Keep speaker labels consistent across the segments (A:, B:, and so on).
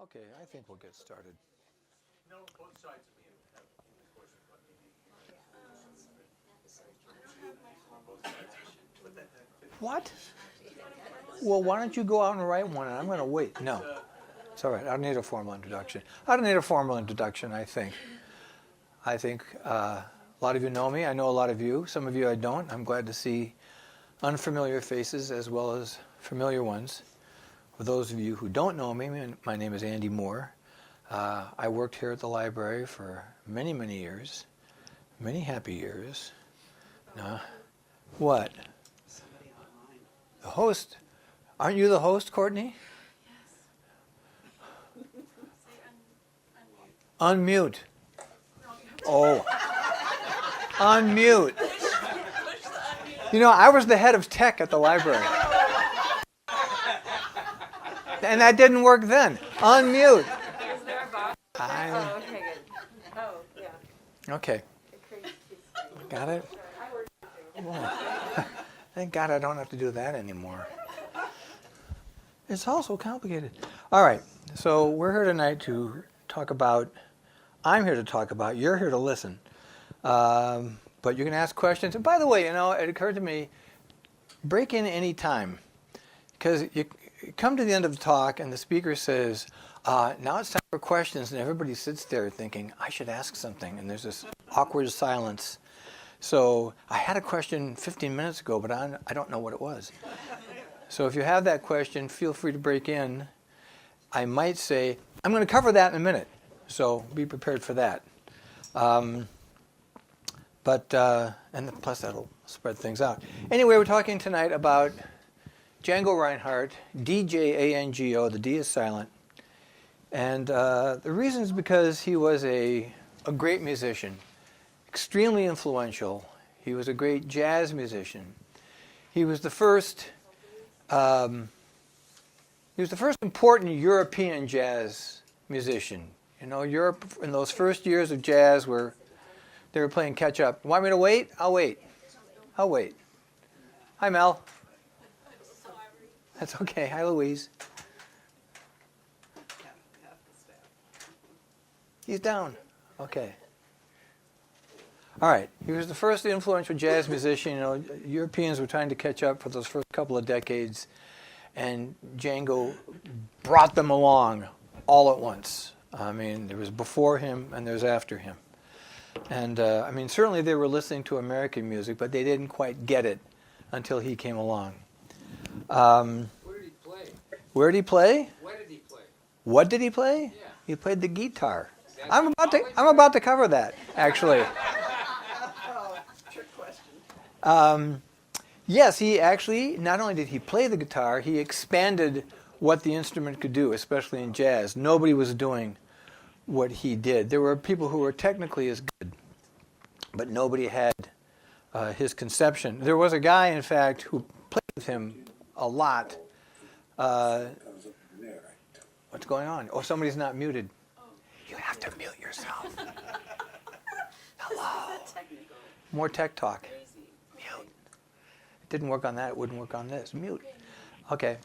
A: Okay, I think we'll get started.
B: No, both sides of me have English voices, but
A: What? Well, why don't you go out and write one, and I'm going to wait. No, it's all right. I don't need a formal introduction. I don't need a formal introduction, I think. A lot of you know me. I know a lot of you. Some of you I don't. I'm glad to see unfamiliar faces as well as familiar ones. For those of you who don't know me, my name is Andy Moore. I worked here at the library for many, many years. Many happy years. What?
C: Somebody online.
A: The host? Aren't you the host, Courtney?
C: Yes.
A: Unmute. Oh. Unmute. You know, I was the head of tech at the library. And that didn't work then. Unmute.
D: Is there a box? Oh, okay, good. Oh, yeah.
A: Okay. Got it? Well, thank God I don't have to do that anymore. It's all so complicated. All right. So we're here tonight to talk about, I'm here to talk about, you're here to listen. But you can ask questions. And by the way, you know, it occurred to me, break in any time. Because you come to the end of the talk and the speaker says, now it's time for questions, and everybody sits there thinking, I should ask something, and there's this awkward silence. So I had a question 15 minutes ago, but I don't know what it was. So if you have that question, feel free to break in. I might say, I'm going to cover that in a minute, so be prepared for that. And plus that'll spread things out. Anyway, we're talking tonight about Django Reinhardt, D-J-A-N-G-O, the D is silent. And the reason is because he was a great musician, extremely influential. He was a great jazz musician. He was the first important European jazz musician. You know, Europe in those first years of jazz where they were playing catch up. Want me to wait? I'll wait. I'll wait. Hi, Mel. That's okay. Hi, Louise. He's down. Okay. All right. He was the first influential jazz musician. You know, Europeans were trying to catch up for those first couple of decades, and Django brought them along all at once. I mean, there was before him and there's after him. And, I mean, certainly they were listening to American music, but they didn't quite get it until he came along.
E: Where did he play?
A: Where did he play?
E: What did he play?
A: What did he play?
E: Yeah.
A: He played the guitar. I'm about to cover that, actually.
C: Trick question.
A: Yes, he actually, not only did he play the guitar, he expanded what the instrument could do, especially in jazz. Nobody was doing what he did. There were people who were technically as good, but nobody had his conception. There was a guy, in fact, who played with him a lot. What's going on? Oh, somebody's not muted. You have to mute yourself. Hello. More tech talk. Mute. It didn't work on that. It wouldn't work on this. Mute. Okay.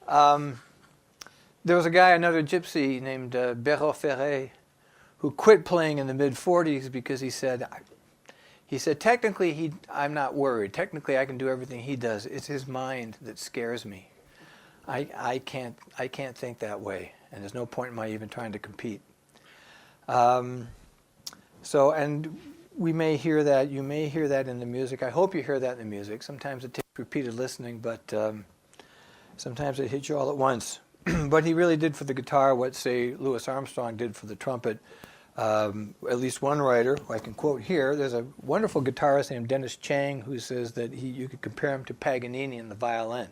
A: There was a guy, another gypsy named Béraud Ferré, who quit playing in the mid-40s because he said, technically I'm not worried. Technically I can do everything he does. It's his mind that scares me. I can't think that way, and there's no point in my even trying to compete. And we may hear that. You may hear that in the music. I hope you hear that in the music. Sometimes it takes repeated listening, but sometimes it hits you all at once. But he really did for the guitar what, say, Louis Armstrong did for the trumpet. At least one writer, who I can quote here, there's a wonderful guitarist named Dennis Chang who says that you could compare him to Paganini in the violin.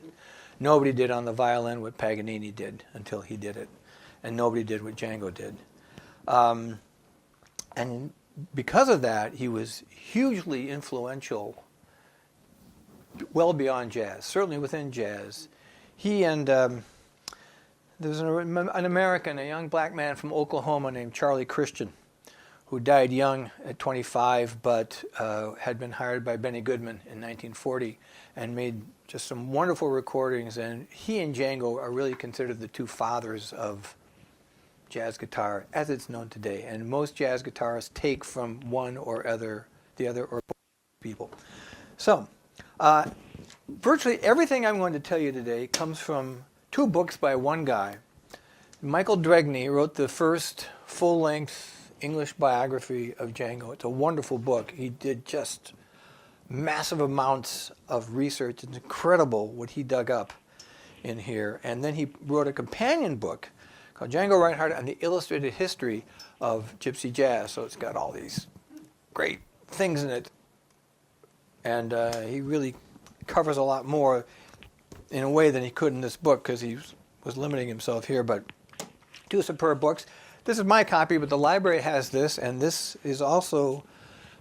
A: Nobody did on the violin what Paganini did until he did it. And nobody did what Django did. And because of that, he was hugely influential, well beyond jazz, certainly within jazz. He and there's an American, a young black man from Oklahoma named Charlie Christian, who died young at 25, but had been hired by Benny Goodman in 1940 and made just some wonderful recordings. And he and Django are really considered the two fathers of jazz guitar as it's known today. And most jazz guitarists take from one or the other or both people. So, virtually everything I'm going to tell you today comes from two books by one guy. Michael Dregney wrote the first full-length English biography of Django. It's a wonderful book. He did just massive amounts of research. It's incredible what he dug up in here. And then he wrote a companion book called Django Reinhardt and the Illustrated History of Gypsy Jazz. So it's got all these great things in it. And he really covers a lot more in a way than he could in this book because he was limiting himself here. But two superb books. This is my copy, but the library has this, and this is also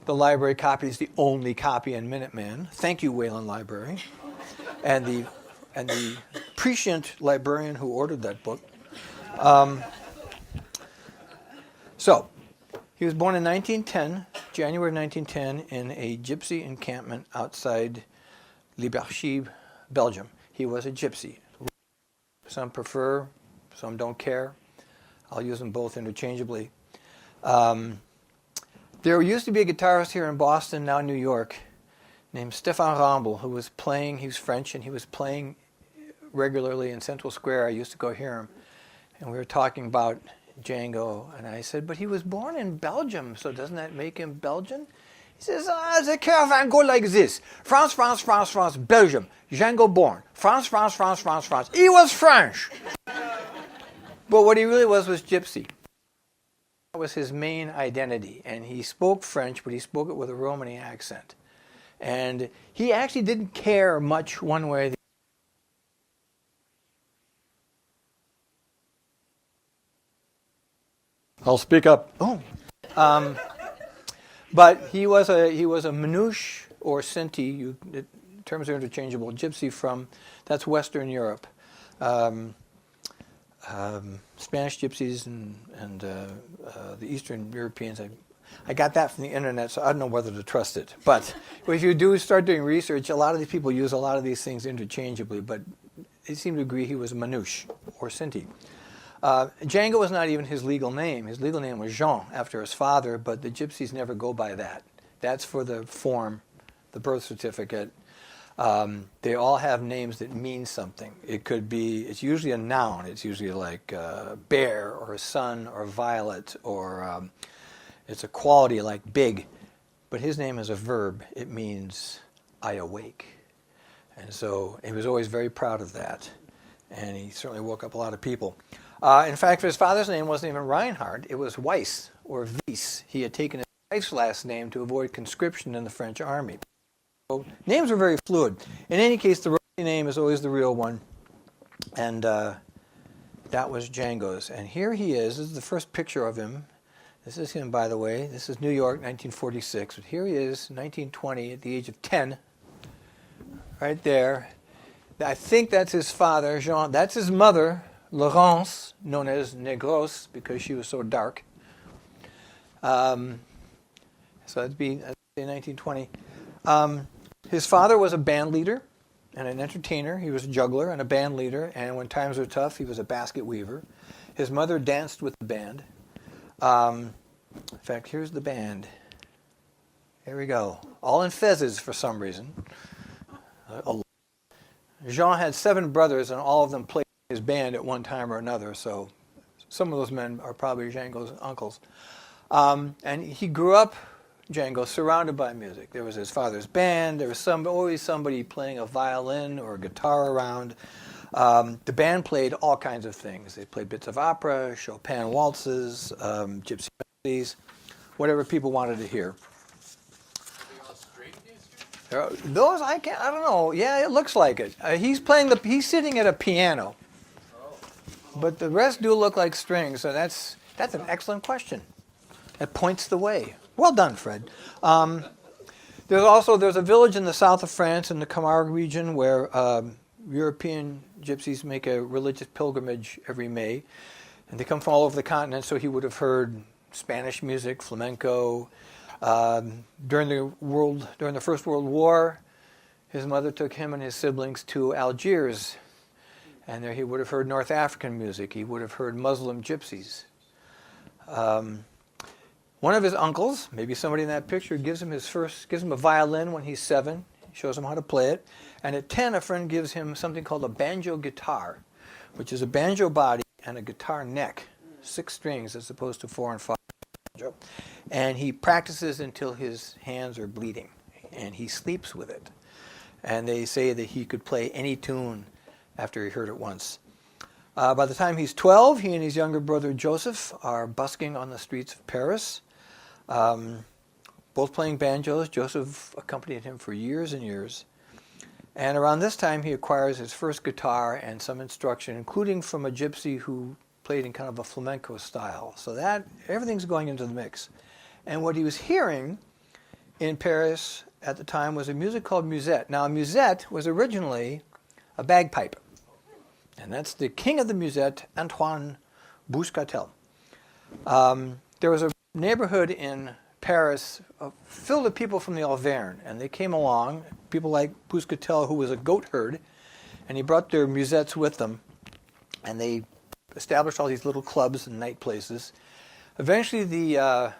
A: the library copy. It's the only copy in Minuteman. Thank you, Wayland Library, and the prescient librarian who ordered that book. So, he was born in 1910, January 1910, in a gypsy encampment outside Liberchy, Belgium. He was a gypsy. Some prefer, some don't care. I'll use them both interchangeably. There used to be a guitarist here in Boston, now New York, named Stéphane Ramble, who was playing, he was French, and he was playing regularly in Central Square. I used to go hear him. And we were talking about Django, and I said, but he was born in Belgium, so doesn't that make him Belgian? He says, the caravan go like this. France, France, France, France, Belgium. Django born. France, France, France, France, France. He was French. But what he really was gypsy. That was his main identity. And he spoke French, but he spoke it with a Romany accent. And he actually didn't care much one way or the other. I'll speak up. Oh. But he was a Manouche or Sinti, terms are interchangeable, gypsy from, that's Western Europe. Spanish gypsies and the Eastern Europeans. I got that from the internet, so I don't know whether to trust it. But if you do start doing research, a lot of these people use a lot of these things interchangeably, but they seem to agree he was a Manouche or Sinti. Django was not even his legal name. His legal name was Jean, after his father, but the gypsies never go by that. That's for the form, the birth certificate. They all have names that mean something. It could be, it's usually a noun. It's usually like bear or sun or violet, or it's a quality like big. But his name is a verb. It means I awake. And so he was always very proud of that. And he certainly woke up a lot of people. In fact, his father's name wasn't even Reinhardt. It was Weiss or Weiss. He had taken his wife's last name to avoid conscription in the French army. So names are very fluid. In any case, the Romany name is always the real one. And that was Django's. And here he is. This is the first picture of him. This is him, by the way. This is New York, 1946. But here he is, 1920, at the age of 10. Right there. I think that's his father, Jean. That's his mother, Laurence, known as Negros, because she was so dark. So that'd be 1920. His father was a band leader and an entertainer. He was a juggler and a band leader, and when times were tough, he was a basket weaver. His mother danced with the band. In fact, here's the band. Here we go. All in fezzes for some reason. Jean had 7 brothers, and all of them played in his band at one time or another, so some of those men are probably Django's uncles. And he grew up, Django, surrounded by music. There was his father's band. There was always somebody playing a violin or a guitar around. The band played all kinds of things. They played bits of opera, Chopin waltzes, gypsy melodies, whatever people wanted to hear. Those I don't know. Yeah, it looks like it. He's sitting at a piano, but the rest do look like strings. So that's an excellent question. That points the way. Well done, Fred. There's a village in the south of France in the Camargue region where European gypsies make a religious pilgrimage every May, and they come from all over the continent. So he would have heard Spanish music, flamenco. During the First World War, his mother took him and his siblings to Algiers, and there he would have heard North African music. He would have heard Muslim gypsies One of his uncles, maybe somebody in that picture, gives him a violin when he's 7, shows him how to play it. And at 10, a friend gives him something called a banjo guitar, which is a banjo body and a guitar neck, 6 strings as opposed to 4 and 5. And he practices until his hands are bleeding, and he sleeps with it. And they say that he could play any tune after he heard it once. By the time he's 12, he and his younger brother Joseph are busking on the streets of Paris, both playing banjos. Joseph accompanied him for years and years. And around this time, he acquires his first guitar and some instruction, including from a gypsy who played in kind of a flamenco style. So that everything's going into the mix. And what he was hearing in Paris at the time was a music called musette. Now, a musette was originally a bagpipe. And that's the king of the musette, Antoine Bouscatel. There was a neighborhood in Paris filled with people from the Auvergne, and they came along, people like Bouscatel, who was a goat herd, and he brought their musettes with them, and they established all these little clubs and night places. Eventually, the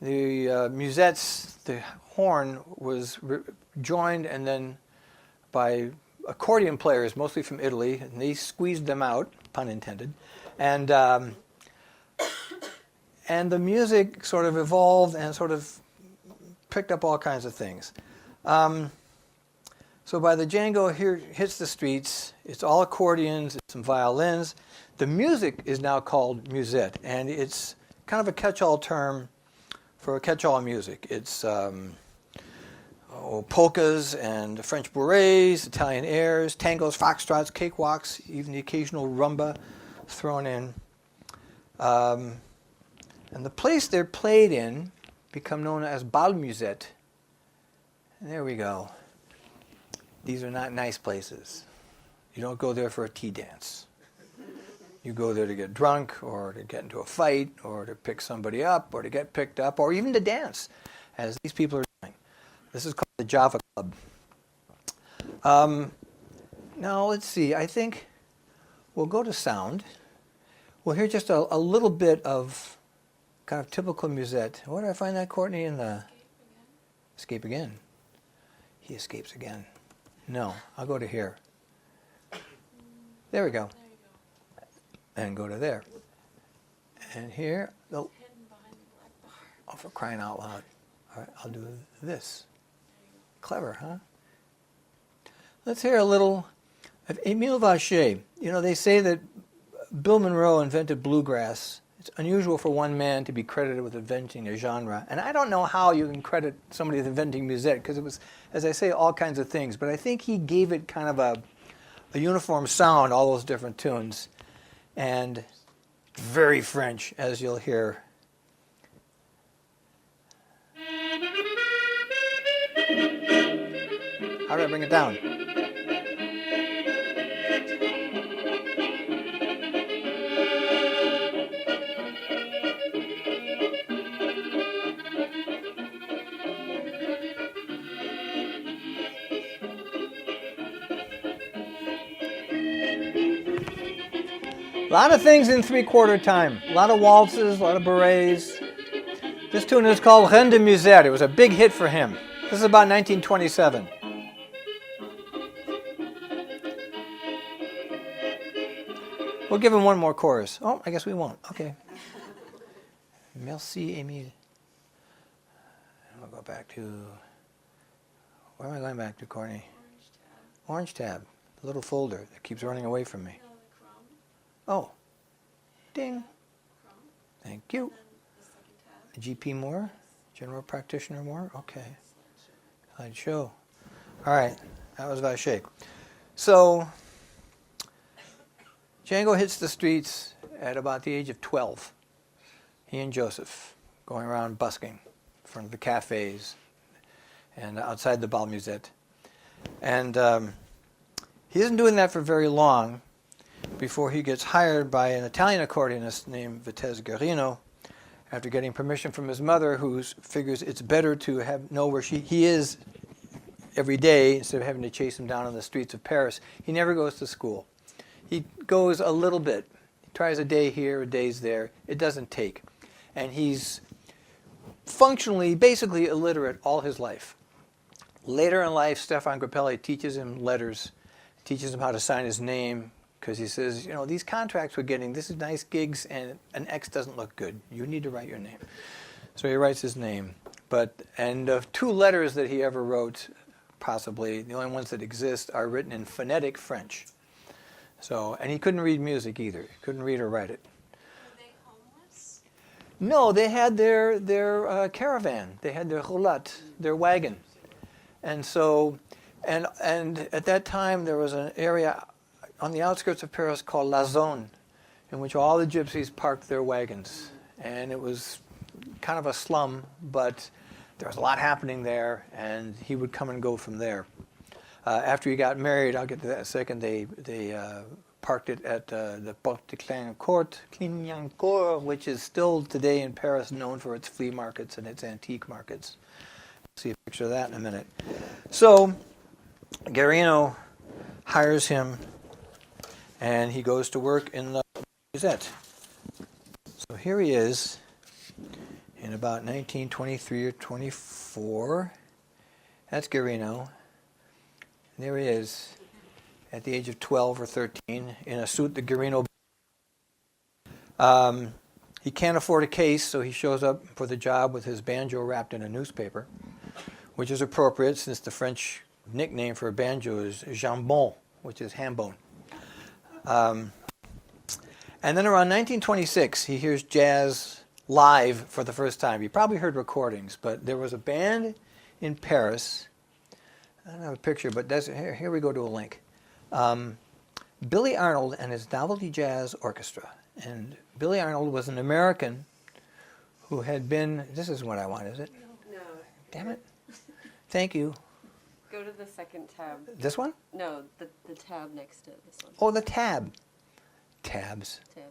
A: musettes, the horn, was joined and then by accordion players, mostly from Italy, and they squeezed them out, pun intended, and the music sort of evolved and sort of picked up all kinds of things. So by the Django here hits the streets, it's all accordions, it's some violins. The music is now called musette, and it's kind of a catch-all term for catch-all music. It's polkas and French bourrées, Italian airs, tangos, foxtrots, cakewalks, even the occasional rumba thrown in. And the place they're played in become known as bal musette. And there we go. These are not nice places. You don't go there for a tea dance. You go there to get drunk, or to get into a fight, or to pick somebody up, or to get picked up, or even to dance, as these people are doing. This is called the Java Club. Now, let's see. I think we'll go to sound. We'll hear just a little bit of kind of typical musette. Where did I find that, Courtney? In the Escape Again. He escapes again. No, I'll go to here. There we go. And go to there. And here, oh, for crying out loud. All right, I'll do this. Clever, huh? Let's hear a little of Émile Vacher. You know, they say that Bill Monroe invented bluegrass. It's unusual for one man to be credited with inventing a genre. And I don't know how you can credit somebody with inventing musette, because it was, as I say, all kinds of things. But I think he gave it kind of a uniform sound, all those different tunes. And very French, as you'll hear. How do I bring it down? A lot of things in 3/4 time. A lot of waltzes, a lot of bourrées. This tune is called Reine de Musette. It was a big hit for him. This is about 1927. We'll give him one more chorus. Oh, I guess we won't. Okay. Merci, Émile. And we'll go back to... Where am I going back to, Courtney? Orange tab. The little folder that keeps running away from me. Oh, ding. Thank you. GP Moore, General Practitioner Moore. Okay. Slideshow. All right, that was Vacher. So, Django hits the streets at about the age of 12. He and Joseph going around busking in front of the cafes and outside the bal musette. And he isn't doing that for very long before he gets hired by an Italian accordionist named Vitesse Guarino, after getting permission from his mother, who figures it's better to know where he is every day instead of having to chase him down on the streets of Paris. He never goes to school. He goes a little bit. He tries a day here, a day's there. It doesn't take. And he's functionally, basically illiterate all his life. Later in life, Stefan Grappelli teaches him letters, teaches him how to sign his name, because he says, you know, these contracts we're getting, this is nice gigs, and an X doesn't look good. You need to write your name. So he writes his name. And of 2 letters that he ever wrote, possibly, the only ones that exist are written in phonetic French. So, and he couldn't read music either. He couldn't read or write it.
D: Were they homeless?
A: No, they had their caravan. They had their roulotte, their wagon. And so, and at that time there was an area on the outskirts of Paris called La Zone, in which all the gypsies parked their wagons. And it was kind of a slum, but there was a lot happening there, and he would come and go from there. After he got married, I'll get to that in a second, they parked it at the Porte de Clignancourt, which is still today in Paris known for its flea markets and its antique markets. See a picture of that in a minute. So Guarino hires him, and he goes to work in the Musette. So here he is in about 1923 or 24. That's Guarino. And there he is at the age of 12 or 13 in a suit that Guarino. He can't afford a case, so he shows up for the job with his banjo wrapped in a newspaper, which is appropriate since the French nickname for a banjo is jambon, which is ham bone. And then around 1926, he hears jazz live for the first time. He probably heard recordings, but there was a band in Paris. I don't have a picture, but here we go to a link. Billy Arnold and his Novelty Jazz Orchestra. And Billy Arnold was an American who had been... This isn't what I want, is it?
D: No.
A: Damn it. Thank you.
D: Go to the second tab.
A: This one?
D: No, the tab next to this one.
A: Oh, the tab. Tabs.
D: Tab.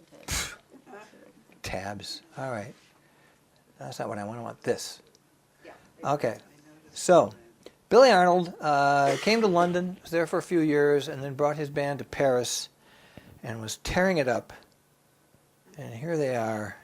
A: Tabs. All right. That's not what I want. I want this.
D: Yeah.
A: Okay. So, Billy Arnold came to London, was there for a few years, and then brought his band to Paris and was tearing it up. And here they are.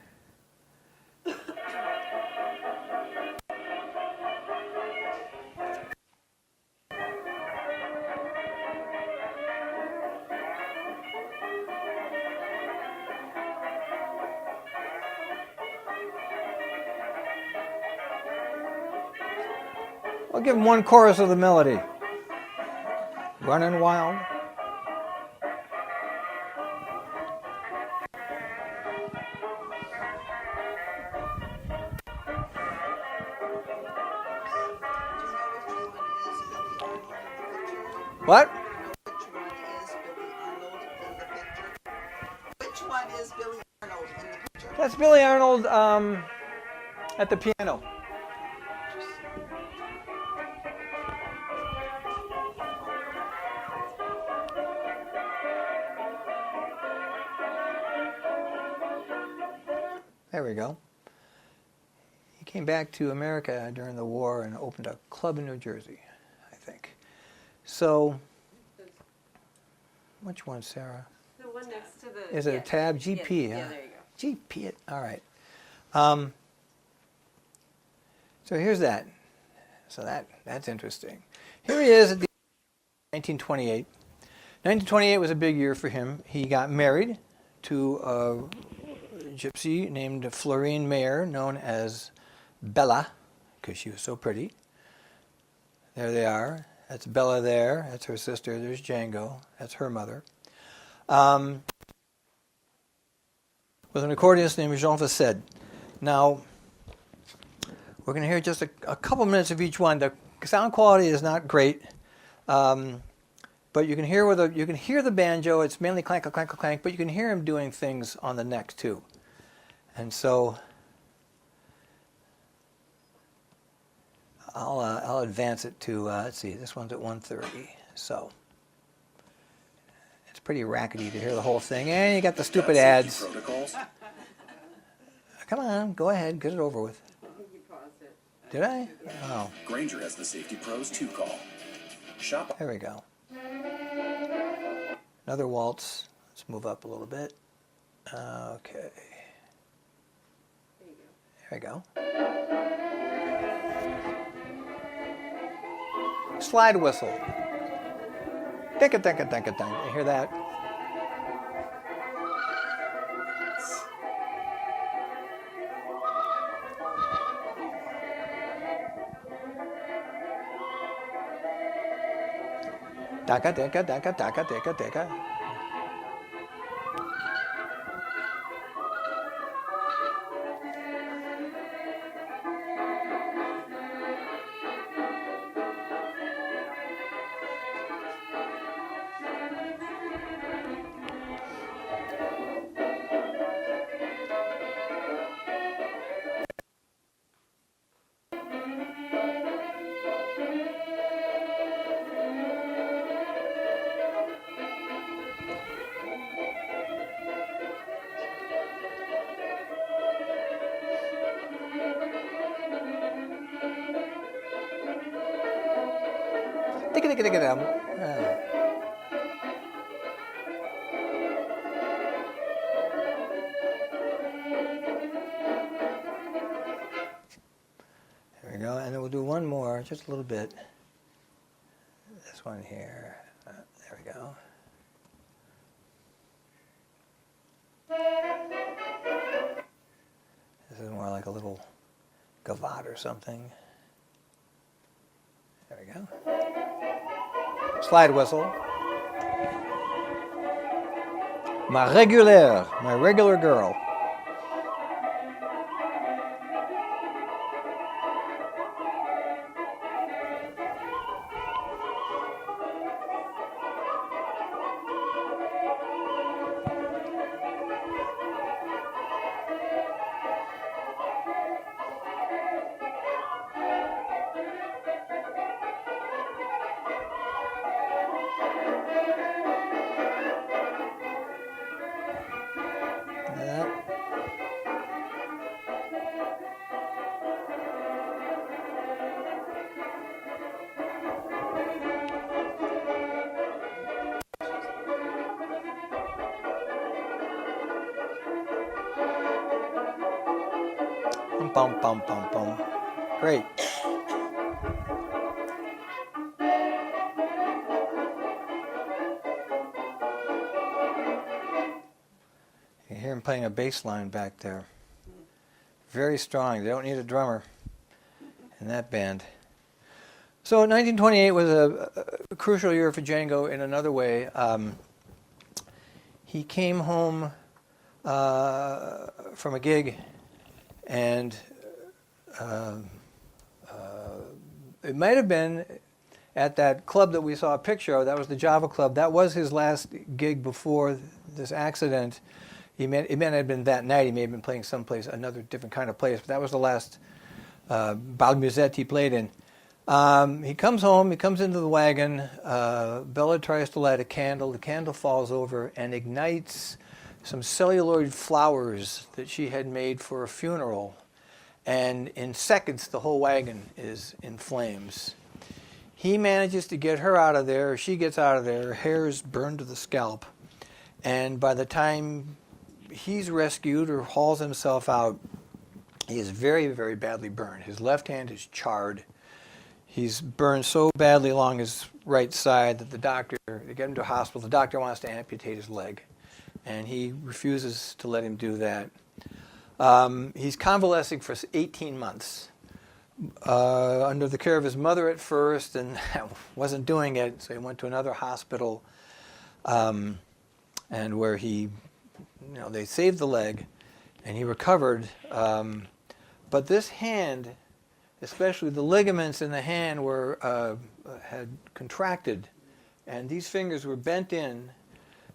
A: I'll give him one chorus of the melody. Running Wild. What?
C: Which one is Billy Arnold in the picture?
A: That's Billy Arnold at the piano. There we go. He came back to America during the war and opened a club in New Jersey, I think. So, which one, Sarah?
D: The one next to the...
A: Is it a tab? GP,
D: yeah,
A: huh?
D: Yeah, there you go.
A: GP it. All right. So here's that. So that's interesting. Here he is at the 1928. 1928 was a big year for him. He got married to a gypsy named Florine Mayer, known as Bella, because she was so pretty. There they are. That's Bella there. That's her sister. There's Django. That's her mother. With an accordionist named Jean Vassed. Now, we're going to hear just a couple minutes of each one. The sound quality is not great, but you can hear the banjo. It's mainly clank, clank, clank, but you can hear him doing things on the neck too. And so I'll advance it to let's see. This one's at 1:30, so it's pretty rackety to hear the whole thing. And you got the stupid ads. Come on, go ahead, get it over with.
D: You paused it.
A: Did I? Oh.
F: Granger has the Safety Pros 2 call. Shop.
A: There we go. Another waltz. Let's move up a little bit. Okay. There we go. Slide whistle. Dink it, dink it, dink it, dink. You hear that? Daka, dika, daka, daka, dika, dika. Dika, dika, dika, dum. There we go, and then we'll do one more, just a little bit. This one here. There we go. This is more like a little gavotte or something. There we go. Slide whistle. Ma régulière, my regular girl. Bum, bum, bum, bum. Great. You hear him playing a bass line back there. Very strong. They don't need a drummer in that band. So 1928 was a crucial year for Django in another way. He came home from a gig, and it might have been at that club that we saw a picture of. That was the Java Club. That was his last gig before this accident. It may not have been that night. He may have been playing someplace, another different kind of place. But that was the last bal musette he played in. He comes home. He comes into the wagon. Bella tries to light a candle. The candle falls over and ignites some celluloid flowers that she had made for a funeral. And in seconds, the whole wagon is in flames. He manages to get her out of there. She gets out of there. Her hair is burned to the scalp. And by the time he's rescued or hauls himself out, he is very, very badly burned. His left hand is charred. He's burned so badly along his right side that they get him to a hospital. The doctor wants to amputate his leg, and he refuses to let him do that. He's convalescing for 18 months under the care of his mother at first, and wasn't doing it, so he went to another hospital, and where they saved the leg, and he recovered. But this hand, especially the ligaments in the hand, had contracted, and these fingers were bent in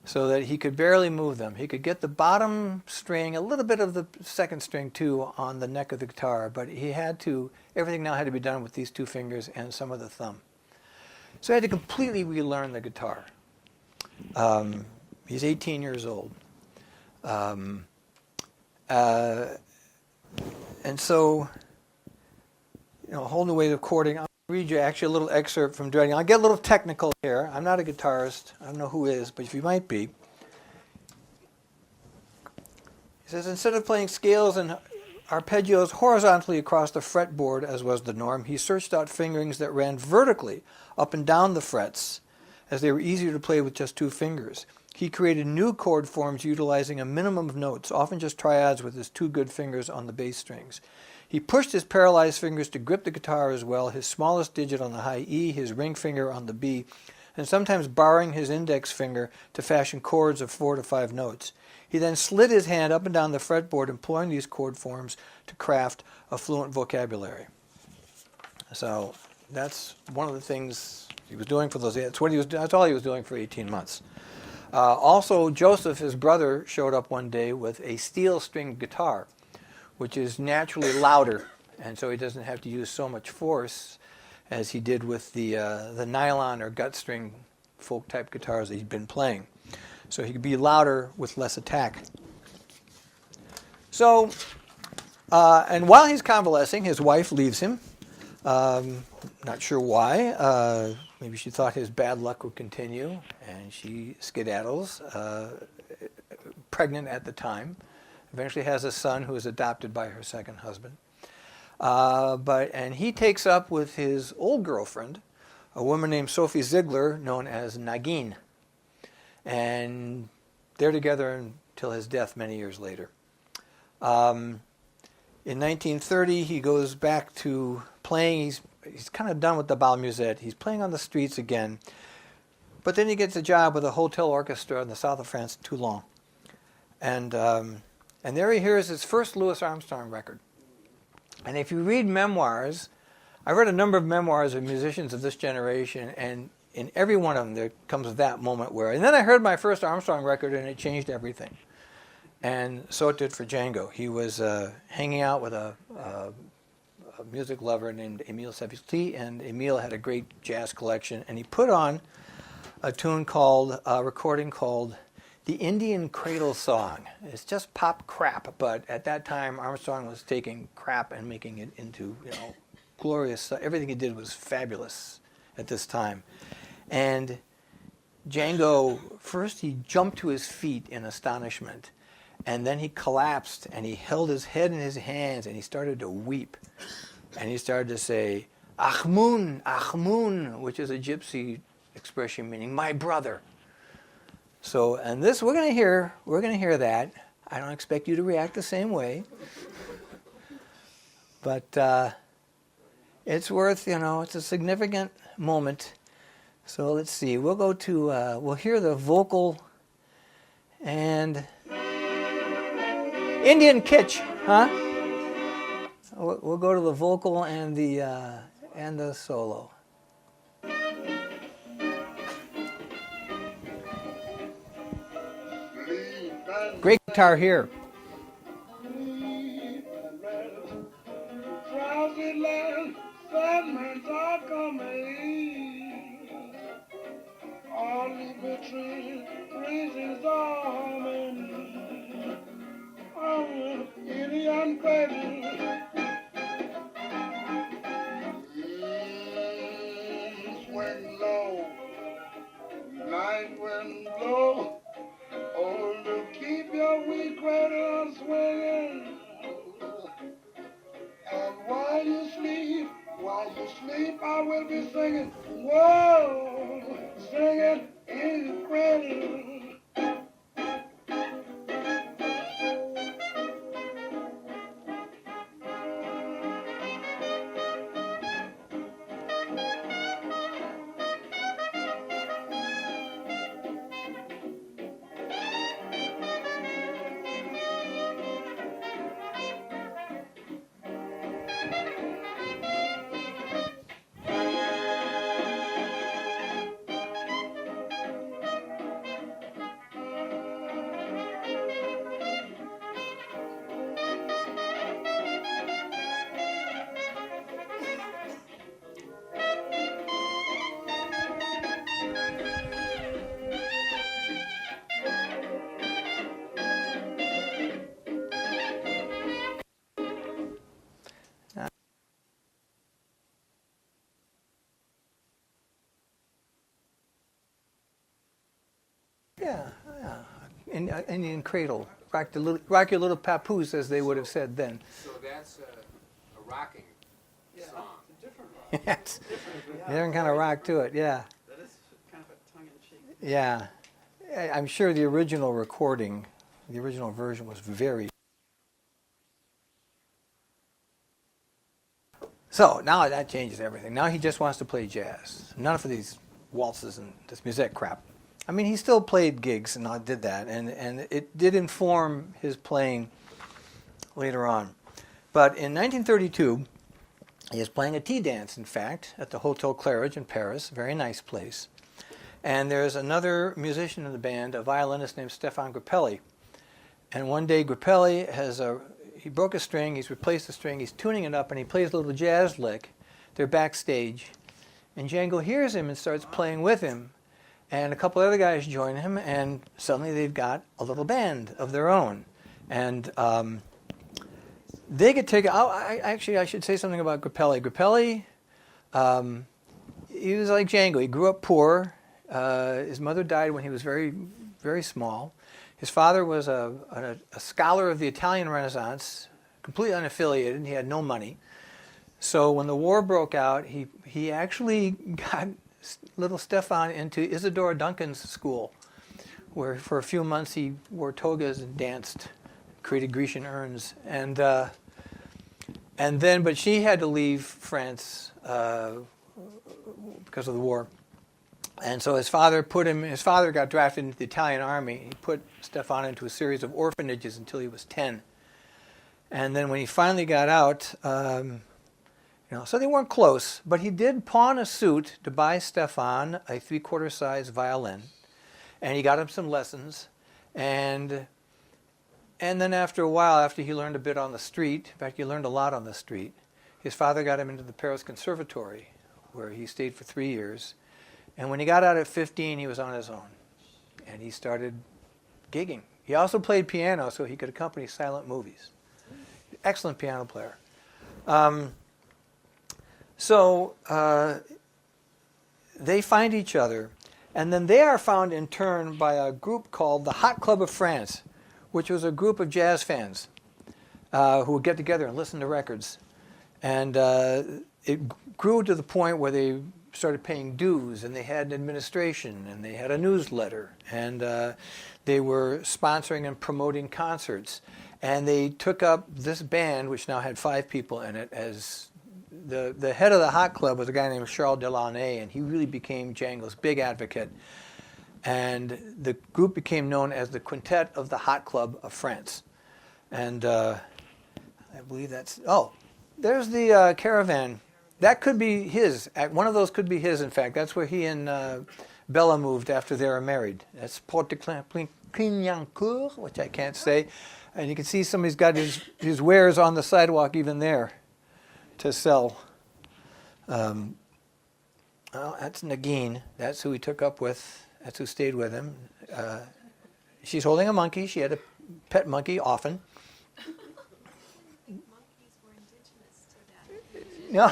A: so that he could barely move them. He could get the bottom string, a little bit of the second string too, on the neck of the guitar, but everything now had to be done with these two fingers and some of the thumb. So he had to completely relearn the guitar. He's 18 years old. And so, a whole new way of chording. I'll read you actually a little excerpt from Dreading. I'll get a little technical here. I'm not a guitarist. I don't know who is, but if you might be. says, instead of playing scales and arpeggios horizontally across the fretboard, as was the norm, he searched out fingerings that ran vertically up and down the frets, as they were easier to play with just two fingers. He created new chord forms utilizing a minimum of notes, often just triads with his two good fingers on the bass strings. He pushed his paralyzed fingers to grip the guitar as well, his smallest digit on the high E, his ring finger on the B, and sometimes borrowing his index finger to fashion chords of 4 to 5 notes. He then slid his hand up and down the fretboard, employing these chord forms to craft a fluent vocabulary. So that's one of the things he was doing for those. That's all he was doing for 18 months. Also, Joseph, his brother, showed up one day with a steel-stringed guitar, which is naturally louder, and so he doesn't have to use so much force as he did with the nylon or gut string folk-type guitars that he'd been playing. So he could be louder with less attack. So, and while he's convalescing, his wife leaves him. Not sure why. Maybe she thought his bad luck would continue, and she skedaddles, pregnant at the time. Eventually has a son who is adopted by her second husband. And he takes up with his old girlfriend, a woman named Sophie Ziegler, known as Nagin. And they're together until his death many years later. In 1930, he goes back to playing. He's kind of done with the bal musette. He's playing on the streets again. But then he gets a job with a hotel orchestra in the south of France, Toulon. And there he hears his first Louis Armstrong record. And if you read memoirs, I read a number of memoirs of musicians of this generation, and in every one of them there comes that moment where, and then I heard my first Armstrong record and it changed everything. And so it did for Django. He was hanging out with a music lover named Emile Savisti, and Emile had a great jazz collection, and he put on a recording called The Indian Cradle Song. It's just pop crap, but at that time Armstrong was taking crap and making it into, glorious. Everything he did was fabulous at this time. And Django, first he jumped to his feet in astonishment, and then he collapsed and he held his head in his hands and he started to weep. And he started to say, Achmun, Achmun, which is a gypsy expression meaning my brother. So, and this we're going to hear that. I don't expect you to react the same way. But it's worth, it's a significant moment. So let's see. We'll go to, we'll hear the vocal and Indian kitsch, huh? We'll go to the vocal and the solo. Great guitar here.
G: Swing low, night wind blow. Oh, to keep your wee cradle swinging. And while you sleep, I will be singing. Whoa, singing in the cradle. Yeah. Indian cradle
A: rock your little papoose, as they would have said then.
E: So that's a rocking song.
A: Yes. Different kind of rock to it, yeah.
C: That is kind of a tongue-in-cheek.
A: Yeah. I'm sure the original recording, the original version was very... So now that changes everything. Now he just wants to play jazz. None of these waltzes and this musette crap. I mean, he still played gigs and did that, and it did inform his playing later on. But in 1932, he is playing a tea dance, in fact, at the Hotel Claridge in Paris, a very nice place. And there's another musician in the band, a violinist named Stefan Grappelli. And one day Grappelli he broke a string, he's replaced the string, he's tuning it up, and he plays a little jazz lick. They're backstage. And Django hears him and starts playing with him. And a couple other guys join him, and suddenly they've got a little band of their own. And they get taken... Actually, I should say something about Grappelli. Grappelli, he was like Django. He grew up poor. His mother died when he was very, very small. His father was a scholar of the Italian Renaissance, completely unaffiliated, and he had no money. So when the war broke out, he actually got little Stefan into Isadora Duncan's school, where for a few months he wore togas and danced, created Grecian urns, and then, but she had to leave France because of the war. And so his father got drafted into the Italian army. He put Stefan into a series of orphanages until he was 10. And then when he finally got out, so they weren't close, but he did pawn a suit to buy Stefan a 3/4 size violin. And he got him some lessons. And then after a while, after he learned a bit on the street, in fact, he learned a lot on the street, his father got him into the Paris Conservatory, where he stayed for 3 years. And when he got out at 15, he was on his own. And he started gigging. He also played piano so he could accompany silent movies. Excellent piano player. So they find each other. And then they are found in turn by a group called the Hot Club of France, which was a group of jazz fans who would get together and listen to records. And it grew to the point where they started paying dues, and they had an administration, and they had a newsletter, and they were sponsoring and promoting concerts. And they took up this band, which now had 5 people in it, as the head of the Hot Club was a guy named Charles Delaunay, and he really became Django's big advocate. And the group became known as the Quintet of the Hot Club of France. And I believe that's... Oh, there's the caravan. That could be his. One of those could be his, in fact. That's where he and Bella moved after they were married. That's Porte de Clignancourt, which I can't say. And you can see somebody's got his wares on the sidewalk even there to sell. Well, that's Nagin. That's who he took up with. That's who stayed with him. She's holding a monkey. She had a pet monkey often. No,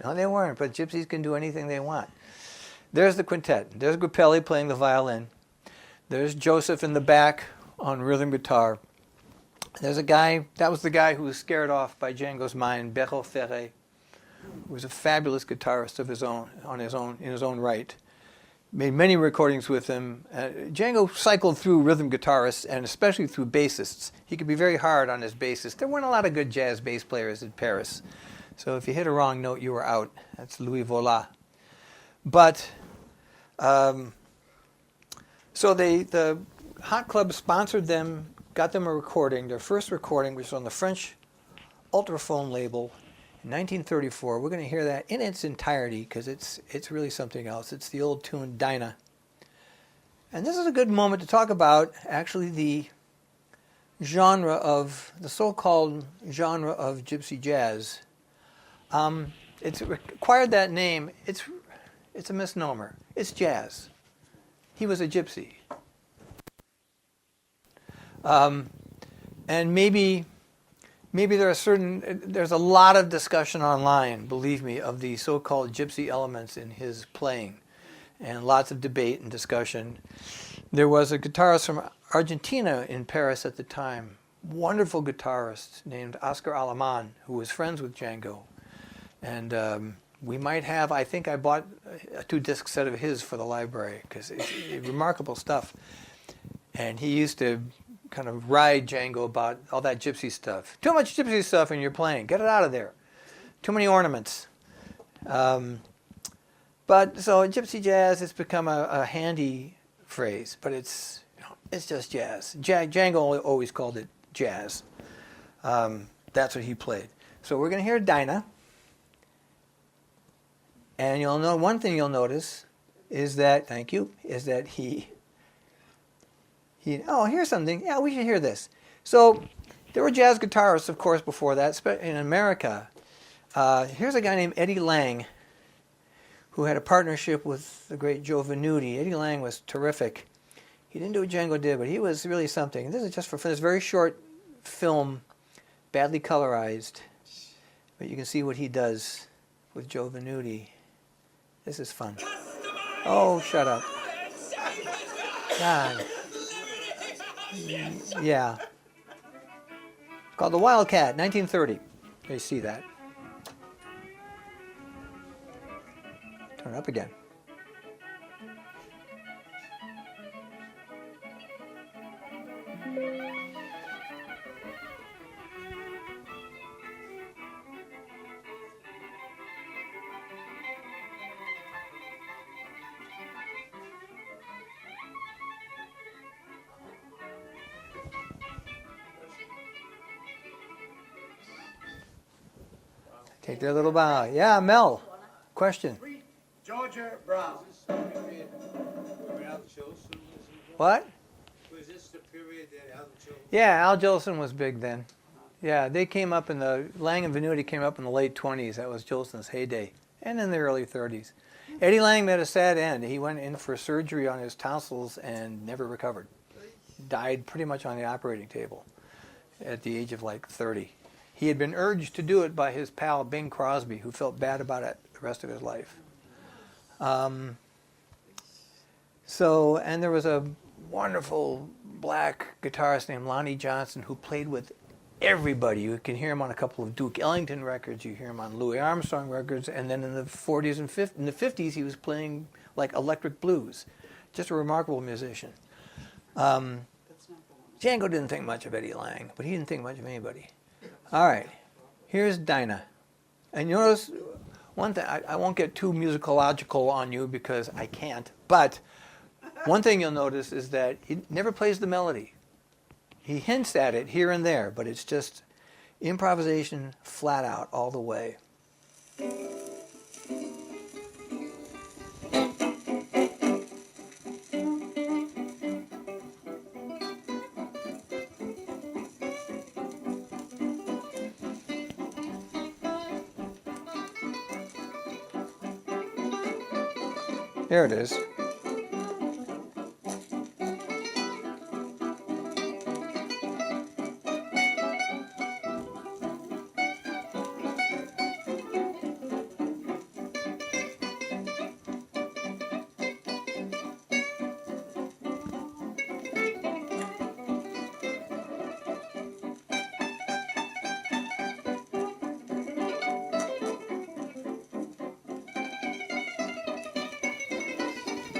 A: no, they weren't. But gypsies can do anything they want. There's the quintet. There's Grappelli playing the violin. There's Joseph in the back on rhythm guitar. There's a guy. That was the guy who was scared off by Django's mind, Béraud Ferré, who was a fabulous guitarist of his own, in his own right. Made many recordings with him. Django cycled through rhythm guitarists and especially through bassists. He could be very hard on his bassist. There weren't a lot of good jazz bass players in Paris. So if you hit a wrong note, you were out. That's Louis Vola. But, so the Hot Club sponsored them, got them a recording, their first recording, which was on the French Ultraphone label in 1934. We're going to hear that in its entirety because it's really something else. It's the old tune Dinah. And this is a good moment to talk about actually the genre of, the so-called genre of gypsy jazz. It's acquired that name. It's a misnomer. It's jazz. He was a gypsy. And maybe there's a lot of discussion online, believe me, of the so-called gypsy elements in his playing, and lots of debate and discussion. There was a guitarist from Argentina in Paris at the time, wonderful guitarist named Oscar Aleman, who was friends with Django. And we might have, I think I bought a 2-disc set of his for the library, because it's remarkable stuff. And he used to kind of ride Django about all that gypsy stuff. Too much gypsy stuff in your playing. Get it out of there. Too many ornaments. But so gypsy jazz has become a handy phrase, but it's just jazz. Django always called it jazz. That's what he played. So we're going to hear Dinah. And you'll know one thing you'll notice is that, thank you, is that he oh, here's something. Yeah, we should hear this. So there were jazz guitarists, of course, before that, in America. Here's a guy named Eddie Lang, who had a partnership with the great Joe Venuti. Eddie Lang was terrific. He didn't do what Django did, but he was really something. This is just for this very short film, badly colorized. But you can see what he does with Joe Venuti. This is fun. Oh, shut up. God. Yeah. It's called The Wildcat, 1930. You see that. Turn it up again. Take their little bow. Yeah, Mel. Question.
G: Georgia Brown.
A: What?
E: Was this the period that Al Jolson?
A: Yeah, Al Jolson was big then. Yeah, they came up Lang and Venuti came up in the late 20s. That was Jolson's heyday. And in the early 30s. Eddie Lang met a sad end. He went in for surgery on his tonsils and never recovered. Died pretty much on the operating table at the age of like 30. He had been urged to do it by his pal Bing Crosby, who felt bad about it the rest of his life. And there was a wonderful black guitarist named Lonnie Johnson who played with everybody. You can hear him on a couple of Duke Ellington records. You hear him on Louis Armstrong records. And then in the 40s and 50s, in the 50s, he was playing like electric blues. Just a remarkable musician. Django didn't think much of Eddie Lang, but he didn't think much of anybody. All right, here's Dinah. And you notice one thing, I won't get too musicological on you because I can't, but one thing you'll notice is that he never plays the melody. He hints at it here and there, but it's just improvisation flat out all the way. There it is.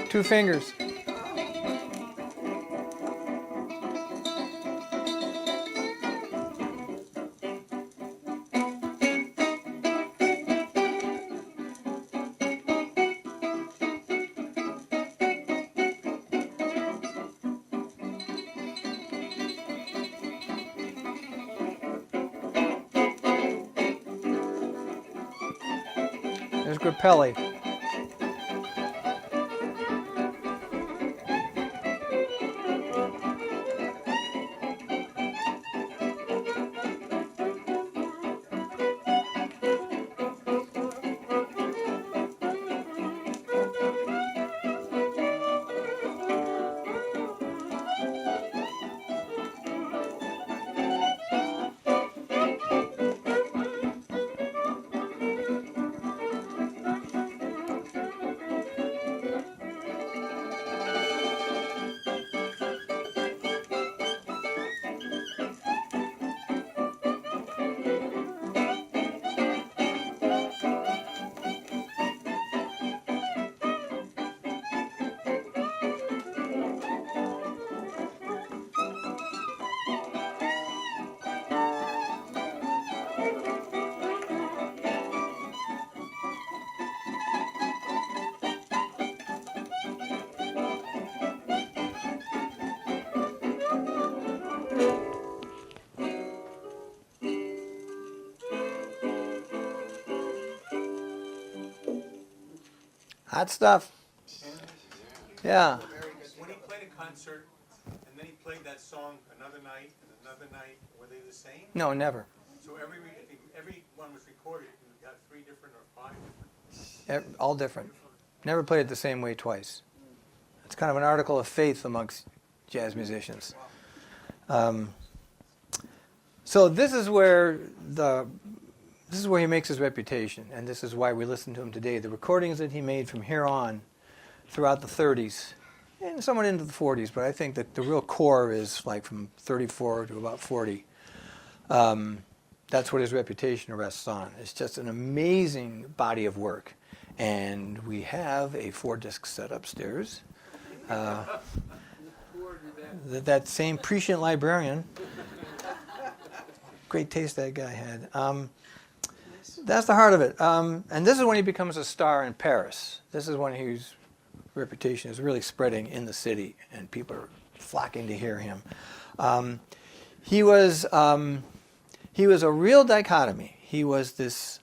A: Two fingers. There's Grappelli. Hot stuff. Yeah.
B: When he played a concert, and then he played that song another night and another night, were they the same?
A: No, never.
B: So every one was recorded, you got 3 different or 5 different?
A: All different. Never played it the same way twice. It's kind of an article of faith amongst jazz musicians. So this is where he makes his reputation, and this is why we listen to him today. The recordings that he made from here on throughout the 30s and somewhat into the 40s, but I think that the real core is like from 34 to about 40. That's what his reputation rests on. It's just an amazing body of work. And we have a 4-disc set upstairs. That same prescient librarian. Great taste that guy had. That's the heart of it. And this is when he becomes a star in Paris. This is when his reputation is really spreading in the city, and people are flocking to hear him. He was a real dichotomy. He was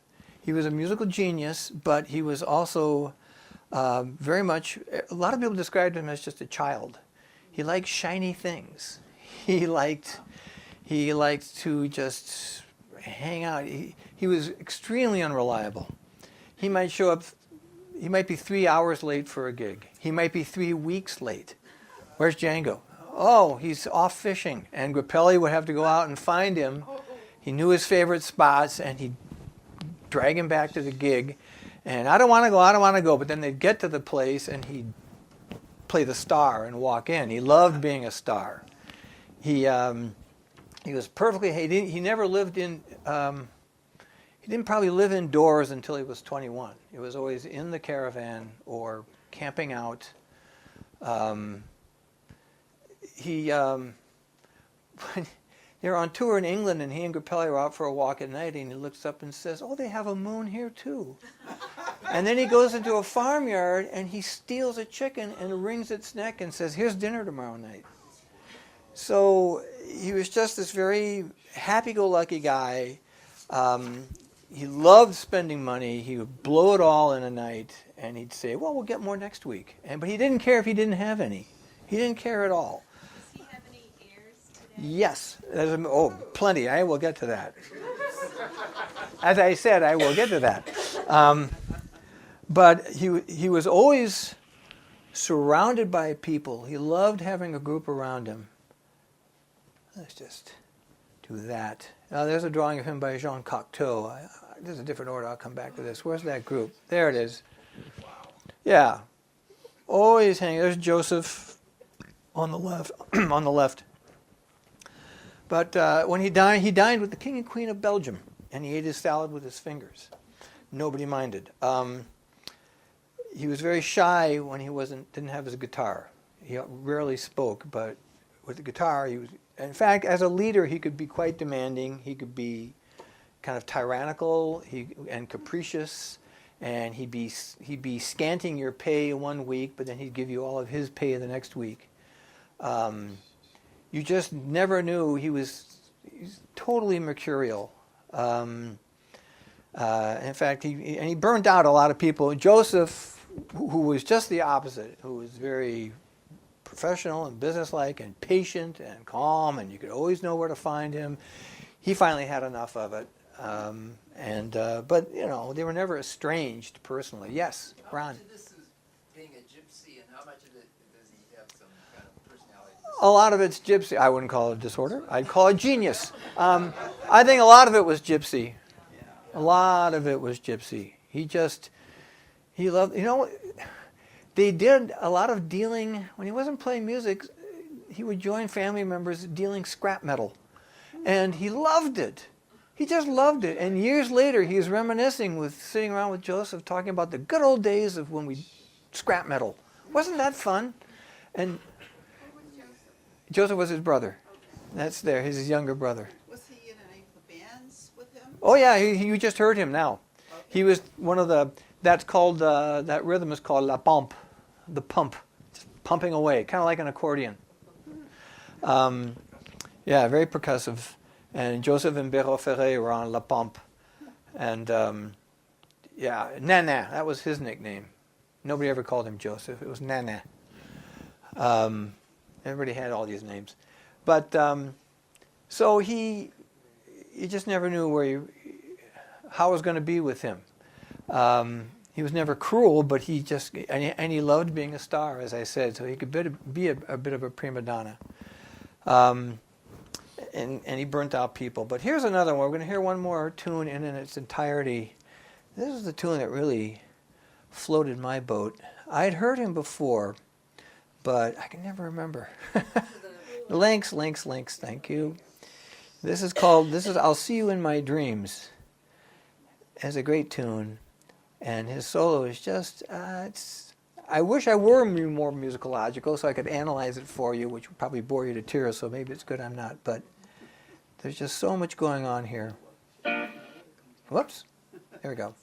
A: a musical genius, but he was also very much. A lot of people described him as just a child. He liked shiny things. He liked to just hang out. He was extremely unreliable. He might show up. He might be 3 hours late for a gig. He might be 3 weeks late. Where's Django? Oh, he's off fishing. And Grappelli would have to go out and find him. He knew his favorite spots, and he'd drag him back to the gig. And I don't want to go. But then they'd get to the place, and he'd play the star and walk in. He loved being a star. He was perfectly. He never lived in. He didn't probably live indoors until he was 21. He was always in the caravan or camping out. When they were on tour in England, and he and Grappelli were out for a walk at night, and he looks up and says, "Oh, they have a moon here too." And then he goes into a farmyard, and he steals a chicken and wrings its neck and says, "Here's dinner tomorrow night." So he was just this very happy-go-lucky guy. He loved spending money. He would blow it all in a night, and he'd say, "Well, we'll get more next week." But he didn't care if he didn't have any. He didn't care at all.
D: Does he have any heirs today?
A: Yes. Plenty. I will get to that. As I said, I will get to that. But he was always surrounded by people. He loved having a group around him. Let's just do that. Now, there's a drawing of him by Jean Cocteau. There's a different order. I'll come back to this. Where's that group? There it is. Yeah. Always hanging. There's Joseph on the left. On the left. But when he dined with the King and Queen of Belgium, and he ate his salad with his fingers. Nobody minded. He was very shy when he didn't have his guitar. He rarely spoke, but with the guitar, he was. In fact, as a leader, he could be quite demanding. He could be kind of tyrannical and capricious, and he'd be scanting your pay 1 week, but then he'd give you all of his pay the next week. You just never knew. He's totally mercurial. In fact, he burned out a lot of people. Joseph, who was just the opposite, who was very professional and businesslike and patient and calm, and you could always know where to find him. He finally had enough of it. But they were never estranged personally. Yes, Ron.
E: How much of this is being a gypsy, and how much of it does he have some kind of personality?
A: A lot of it's gypsy. I wouldn't call it disorder. I'd call it genius. I think a lot of it was gypsy. A lot of it was gypsy. He loved, they did a lot of dealing. When he wasn't playing music, he would join family members dealing scrap metal. And he loved it. He just loved it. And years later, he was reminiscing sitting around with Joseph, talking about the good old days of when we scrap metal. Wasn't that fun? And Joseph was his brother. That's there. He's his younger brother.
C: Was he in any of the bands with him?
A: Oh yeah, you just heard him now. Okay. He was one of the. That's called that rhythm is called la pompe, the pump, just pumping away, kind of like an accordion. Yeah, very percussive. And Joseph and Béraud Ferré were on la pompe, and Nana, that was his nickname. Nobody ever called him Joseph. It was Nana. Everybody had all these names. But so you just never knew how it was going to be with him. He was never cruel, but he loved being a star, as I said, so he could be a bit of a prima donna. And he burnt out people. But here's another one. We're going to hear one more tune in its entirety. This is the tune that really floated my boat. I'd heard him before, but I can never remember. Links, thank you. This is I'll See You in My Dreams. It's a great tune. And his solo is just, I wish I were more musicological so I could analyze it for you, which would probably bore you to tears, so maybe it's good I'm not. But there's just so much going on here. Whoops. There we go.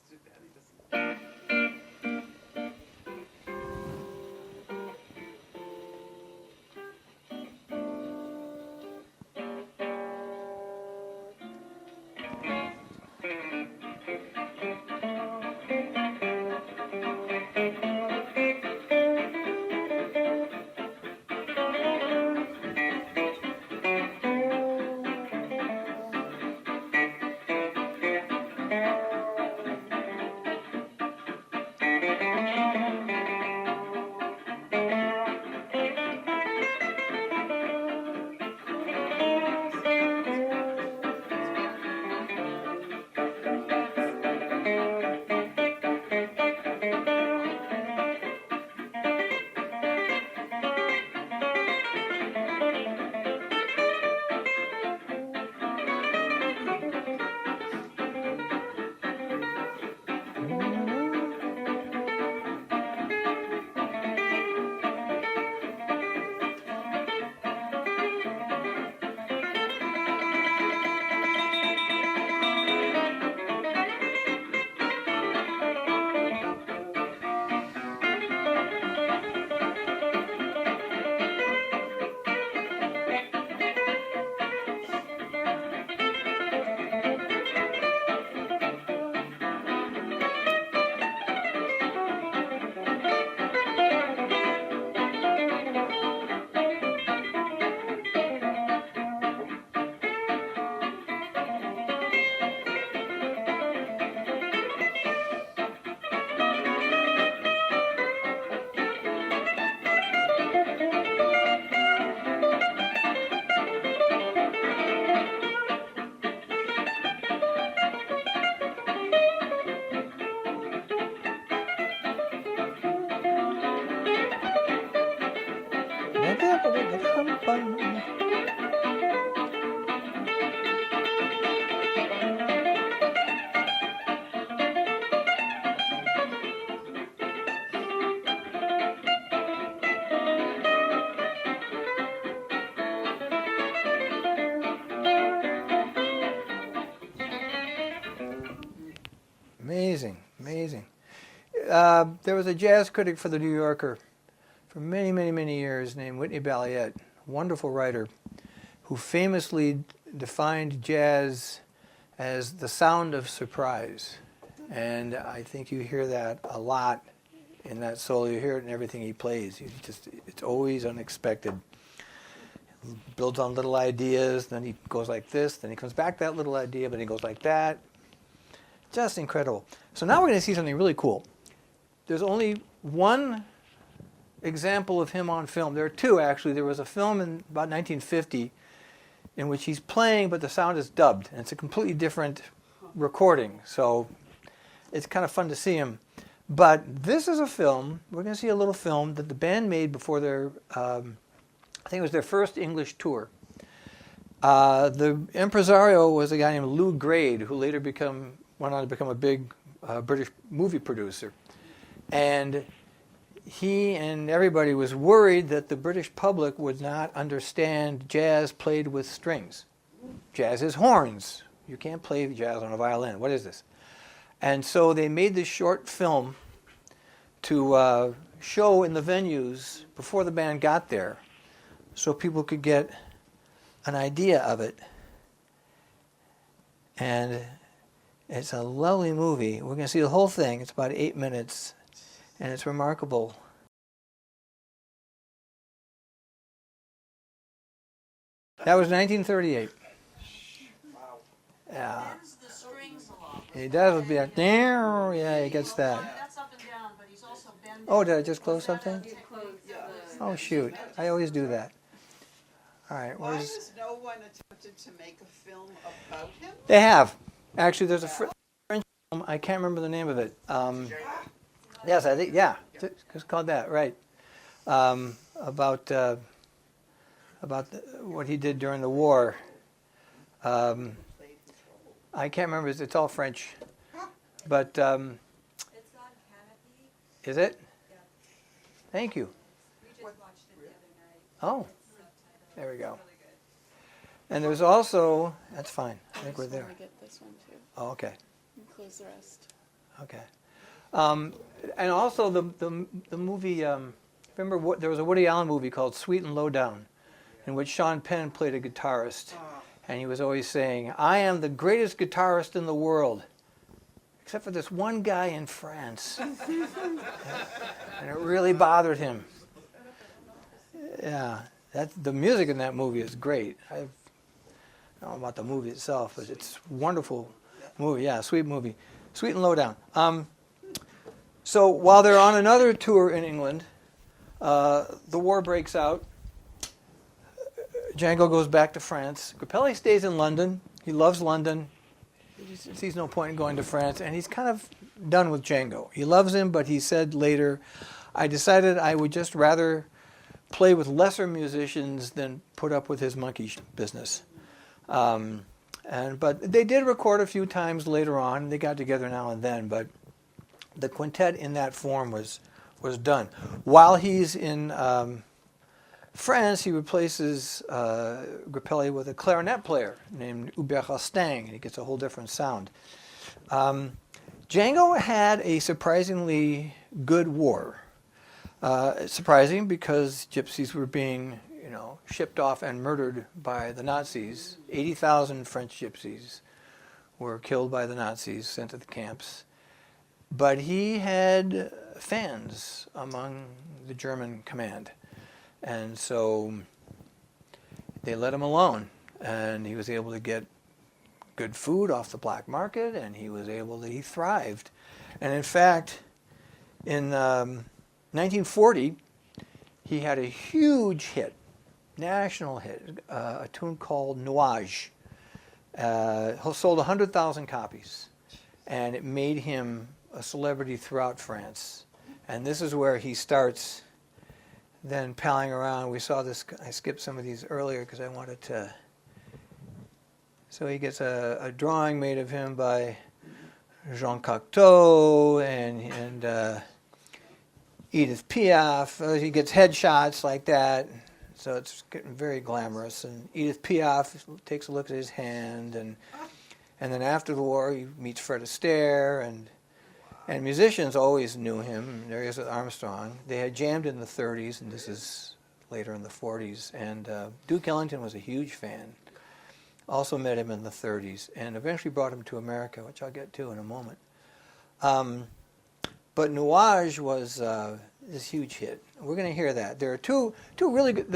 A: Amazing. There was a jazz critic for the New Yorker for many years named Whitney Balliet, wonderful writer, who famously defined jazz as the sound of surprise. And I think you hear that a lot in that solo. You hear it in everything he plays. It's always unexpected. He builds on little ideas, then he goes like this, then he comes back to that little idea, but he goes like that. Just incredible. So now we're going to see something really cool. There's only one example of him on film. There are two, actually. There was a film in about 1950 in which he's playing, but the sound is dubbed, and it's a completely different recording. So it's kind of fun to see him. But this is a film. We're going to see a little film that the band made before their, I think it was their first English tour. The impresario was a guy named Lou Grade, who later went on to become a big British movie producer. And he and everybody was worried that the British public would not understand jazz played with strings. Jazz is horns. You can't play jazz on a violin. What is this? And so they made this short film to show in the venues before the band got there so people could get an idea of it. And it's a lovely movie. We're going to see the whole thing. It's about 8 minutes. and it's remarkable. That was 1938. Yeah.
C: Bends the strings a lot.
A: He does be like, yeah, he gets that.
C: That's up and down, but he's also bending.
A: Oh, did I just close something?
D: You close the.
A: Oh, shoot. I always do that. All right,
C: Why
A: where's...
C: has no one attempted to make a film about him?
A: They have. Actually, there's a French film. I can't remember the name of it. Yes, I think, yeah. It's called that, right. About what he did during the war. I can't remember. It's all French. But,
D: It's on Canopy.
A: is it?
D: Yeah.
A: Thank you.
D: We just watched it the other night.
A: Oh,
D: Subtitled.
A: there we go.
D: Really good.
A: And there's also, that's fine. I think we're there.
H: I get this one too.
A: Oh, okay.
H: And close the rest.
A: Okay. And also the movie, remember there was a Woody Allen movie called Sweet and Low Down, in which Sean Penn played a guitarist. And he was always saying, I am the greatest guitarist in the world, except for this one guy in France. And it really bothered him. Yeah, the music in that movie is great. I don't know about the movie itself, but it's a wonderful movie. Yeah, sweet movie. Sweet and Low Down. So while they're on another tour in England, the war breaks out. Django goes back to France. Grappelli stays in London. He loves London. He sees no point in going to France, and he's kind of done with Django. He loves him, but he said later, I decided I would just rather play with lesser musicians than put up with his monkey business. But they did record a few times later on. They got together now and then, but the quintet in that form was done. While he's in France, he replaces Grappelli with a clarinet player named Hubert Rostaing, and he gets a whole different sound. Django had a surprisingly good war. Surprising because gypsies were being, shipped off and murdered by the Nazis. 80,000 French gypsies were killed by the Nazis, sent to the camps. But he had fans among the German command. And so they let him alone, and he was able to get good food off the black market, and he thrived. And in fact, in 1940, he had a huge hit, national hit, a tune called Nuage. Sold 100,000 copies, and it made him a celebrity throughout France. And this is where he starts then palling around. We saw this, I skipped some of these earlier because I wanted to. So he gets a drawing made of him by Jean Cocteau and Edith Piaf. He gets headshots like that. So it's getting very glamorous. And Edith Piaf takes a look at his hand. And then after the war, he meets Fred Astaire. And musicians always knew him. There he is with Armstrong. They had jammed in the 30s, and this is later in the 40s. And Duke Ellington was a huge fan. Also met him in the 30s, and eventually brought him to America, which I'll get to in a moment. But Nuage was this huge hit. We're going to hear that. There are two really good.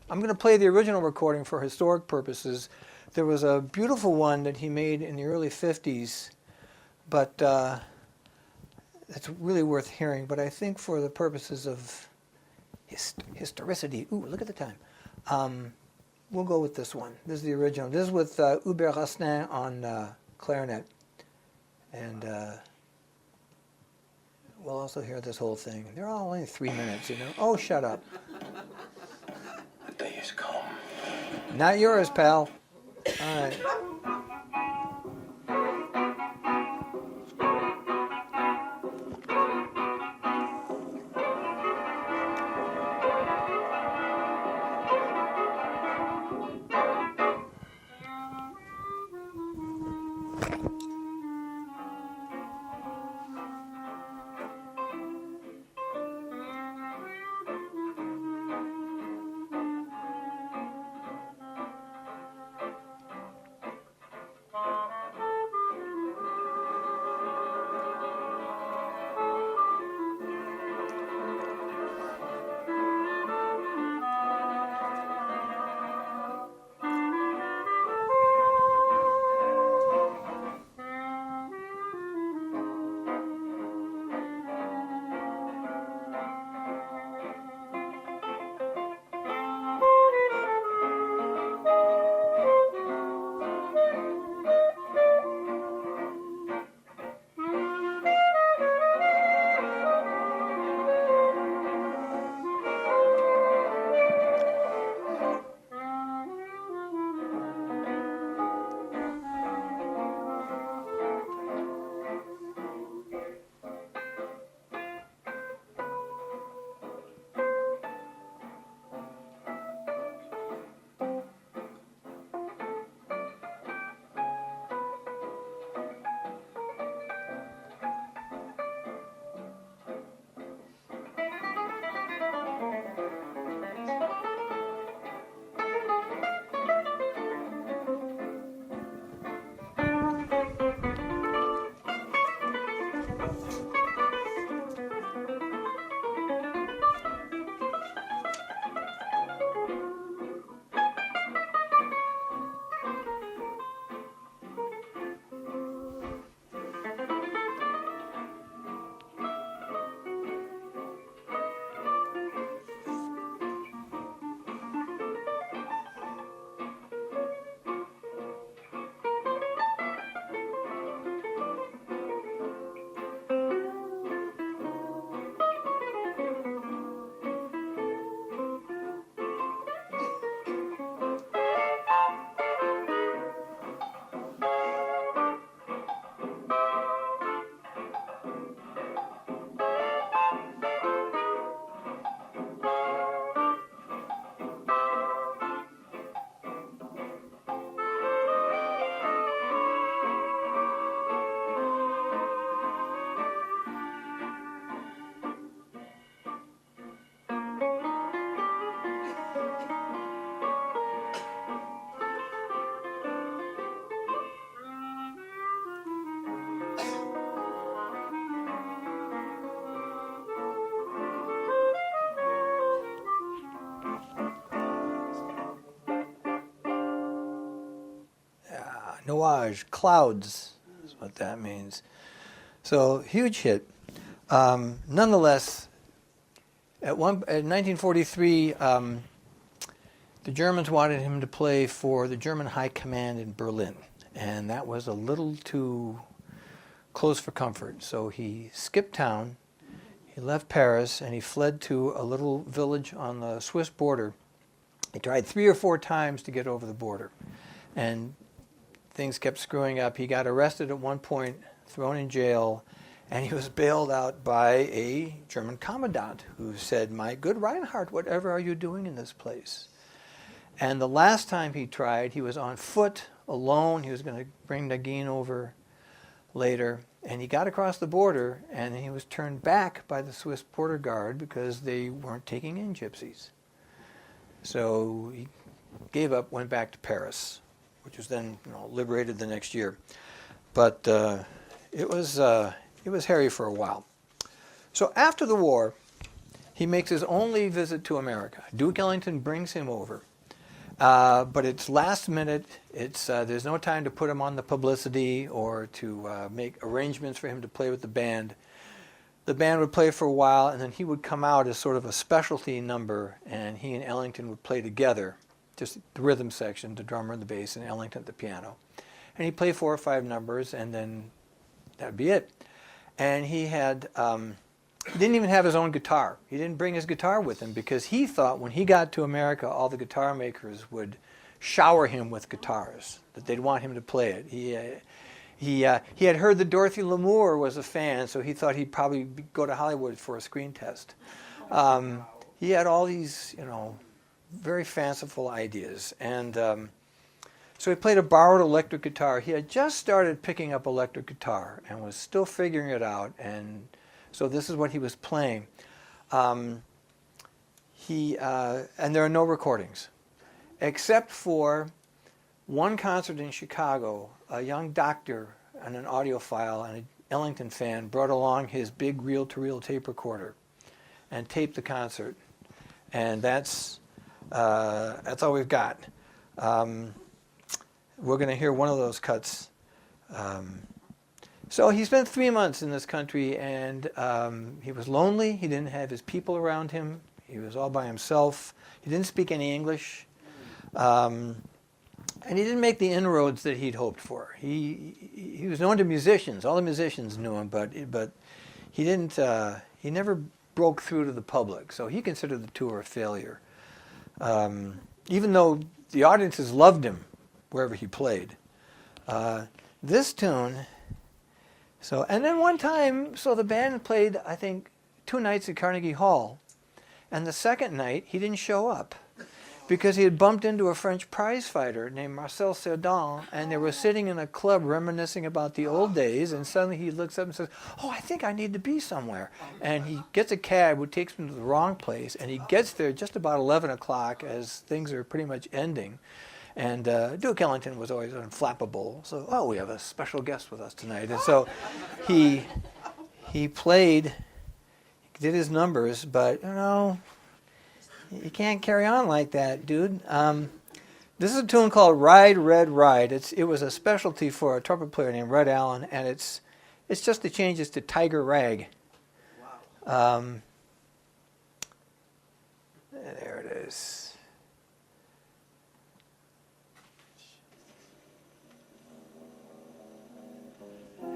A: I'm going to play the original recording for historic purposes. There was a beautiful one that he made in the early 50s, but it's really worth hearing. But I think for the purposes of historicity, look at the time. We'll go with this one. This is the original. This is with Hubert Rostaing on clarinet. And we'll also hear this whole thing. They're all only 3 minutes, Oh, shut up.
F: The day is come.
A: Not yours, pal. All right. Nuage, clouds is what that means. So huge hit. Nonetheless, in 1943, the Germans wanted him to play for the German High Command in Berlin, and that was a little too close for comfort. So he skipped town, he left Paris, and he fled to a little village on the Swiss border. He tried 3 or 4 times to get over the border, and things kept screwing up. He got arrested at one point, thrown in jail, and he was bailed out by a German commandant who said, "My good Reinhardt, whatever are you doing in this place?" And the last time he tried, he was on foot, alone. He was going to bring Nagin over later. And he got across the border, and he was turned back by the Swiss border guard because they weren't taking in gypsies. So he gave up, went back to Paris, which was then liberated the next year. But it was hairy for a while. So after the war, he makes his only visit to America. Duke Ellington brings him over. But it's last minute. There's no time to put him on the publicity or to make arrangements for him to play with the band. The band would play for a while, and then he would come out as sort of a specialty number, and he and Ellington would play together, just the rhythm section, the drummer and the bass, and Ellington at the piano. And he'd play 4 or 5 numbers, and then that'd be it. And he had... he didn't even have his own guitar. He didn't bring his guitar with him because he thought when he got to America, all the guitar makers would shower him with guitars, that they'd want him to play it. He had heard that Dorothy Lamour was a fan, so he thought he'd probably go to Hollywood for a screen test. He had all these, very fanciful ideas. And so he played a borrowed electric guitar. He had just started picking up electric guitar and was still figuring it out. And so this is what he was playing. And there are no recordings, except for one concert in Chicago. A young doctor and an audiophile and an Ellington fan brought along his big reel-to-reel tape recorder and taped the concert. And that's all we've got. We're going to hear one of those cuts. So he spent 3 months in this country, and he was lonely. He didn't have his people around him. He was all by himself. He didn't speak any English. And he didn't make the inroads that he'd hoped for. He was known to musicians. All the musicians knew him, but he didn't. He never broke through to the public. So he considered the tour a failure, even though the audiences loved him wherever he played. This tune. So, and then one time, so the band played, I think, 2 nights at Carnegie Hall, and the second night he didn't show up because he had bumped into a French prize fighter named Marcel Cerdan, and they were sitting in a club reminiscing about the old days, and suddenly he looks up and says, "Oh, I think I need to be somewhere." And he gets a cab, which takes him to the wrong place, and he gets there just about 11 o'clock as things are pretty much ending. And Duke Ellington was always unflappable. So, we have a special guest with us tonight. And so he played, he did his numbers, but, you can't carry on like that, dude. This is a tune called Ride, Red, Ride. It was a specialty for a trumpet player named Red Allen, and it's just the changes to Tiger Rag. Wow. There it is.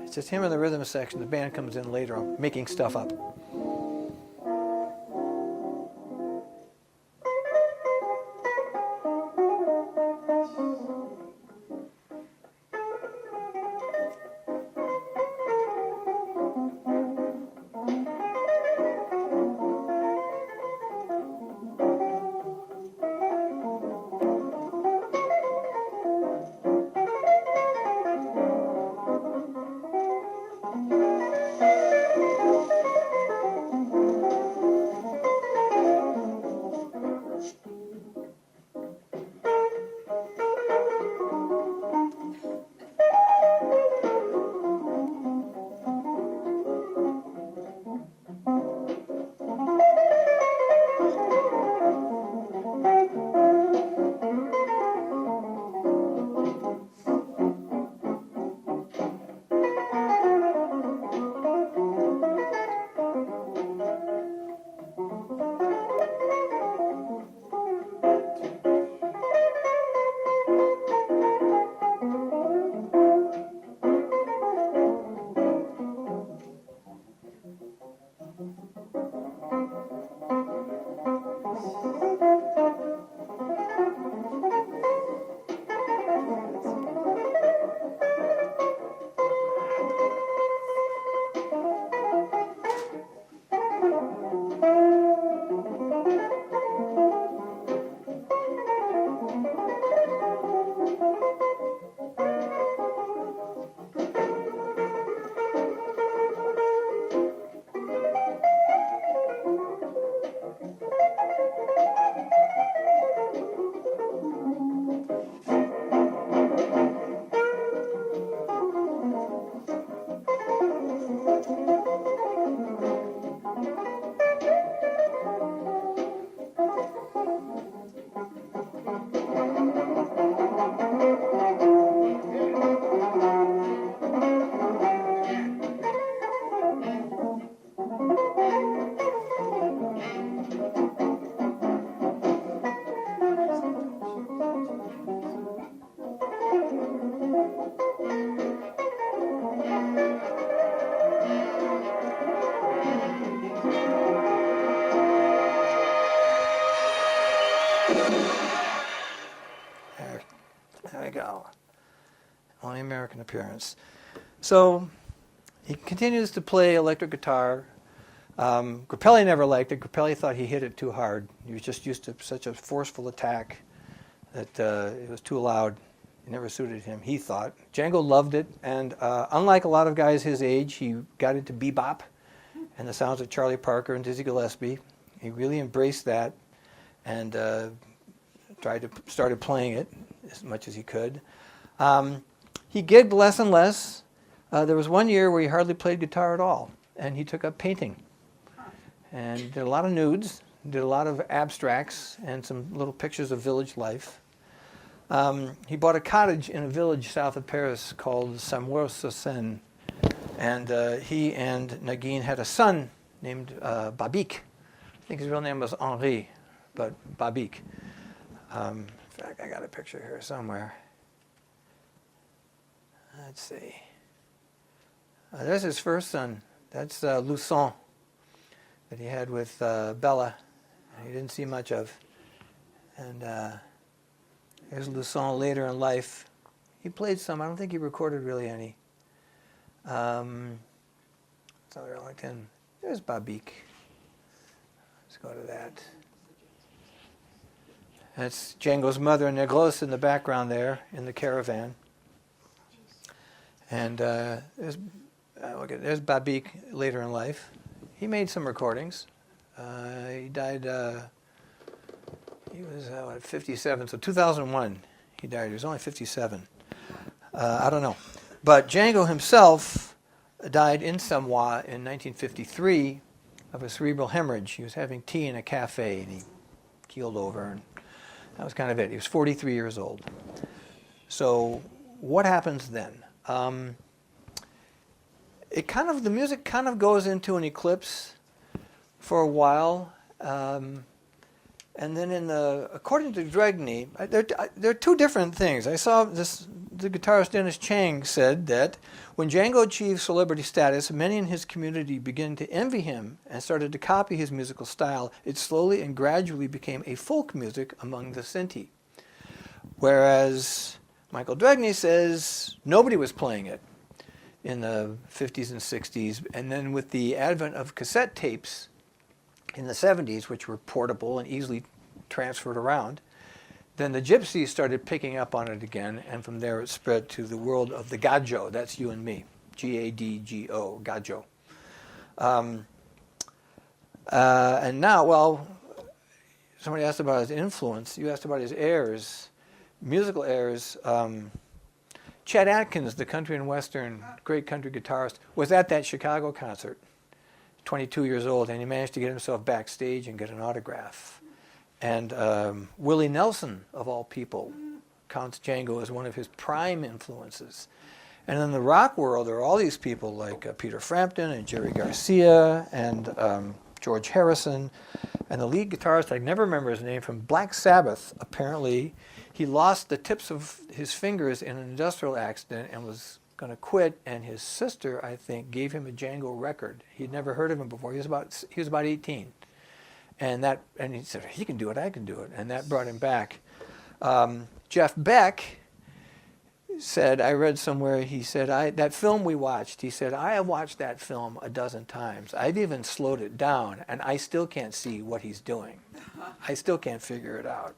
A: It's just him in the rhythm section. The band comes in later on, making stuff up. There we go. Only American appearance. So he continues to play electric guitar. Grappelli never liked it. Grappelli thought he hit it too hard. He was just used to such a forceful attack that it was too loud. It never suited him, he thought. Django loved it, and unlike a lot of guys his age, he got into bebop and the sounds of Charlie Parker and Dizzy Gillespie. He really embraced that and started playing it as much as he could. He gigged less and less. There was one year where he hardly played guitar at all, and he took up painting. And did a lot of nudes, did a lot of abstracts, and some little pictures of village life. He bought a cottage in a village south of Paris called Samour-sur-Seine, and he and Nagin had a son named Babik. I think his real name was Henri, but Babik. In fact, I got a picture here somewhere. Let's see. There's his first son. That's Luçon, that he had with Bella. He didn't see much of. And here's Luçon later in life. He played some. I don't think he recorded really any. Southern Arlington. There's Babik. Let's go to that. That's Django's mother, Negros, in the background there in the caravan. And there's Babik later in life. He made some recordings. He died, he was 57, so 2001 he died. He was only 57. I don't know. But Django himself died in Samoa in 1953 of a cerebral hemorrhage. He was having tea in a cafe and he keeled over, and that was kind of it. He was 43 years old. So what happens then? The music kind of goes into an eclipse for a while, and then according to Dregny, there are two different things. I saw the guitarist Dennis Chang said that when Django achieved celebrity status, many in his community began to envy him and started to copy his musical style. It slowly and gradually became a folk music among the Sinti. Whereas Michael Dregny says nobody was playing it in the 50s and 60s, and then with the advent of cassette tapes in the 70s, which were portable and easily transferred around, then the Gypsies started picking up on it again, and from there it spread to the world of the Gadjo. That's you and me, Gadgo, Gadjo. And now, well, somebody asked about his influence. You asked about his heirs, musical heirs. Chet Atkins, the country and western great country guitarist, was at that Chicago concert, 22 years old, and he managed to get himself backstage and get an autograph. And Willie Nelson, of all people, counts Django as one of his prime influences. And in the rock world, there are all these people like Peter Frampton and Jerry Garcia and George Harrison. And the lead guitarist, I never remember his name, from Black Sabbath, apparently he lost the tips of his fingers in an industrial accident and was going to quit. And his sister, I think, gave him a Django record. He'd never heard of him before. He was about 18. And he said, he can do it, I can do it. And that brought him back. Jeff Beck said, I read somewhere, he said, that film we watched, he said, I have watched that film a dozen times. I've even slowed it down, and I still can't see what he's doing. I still can't figure it out.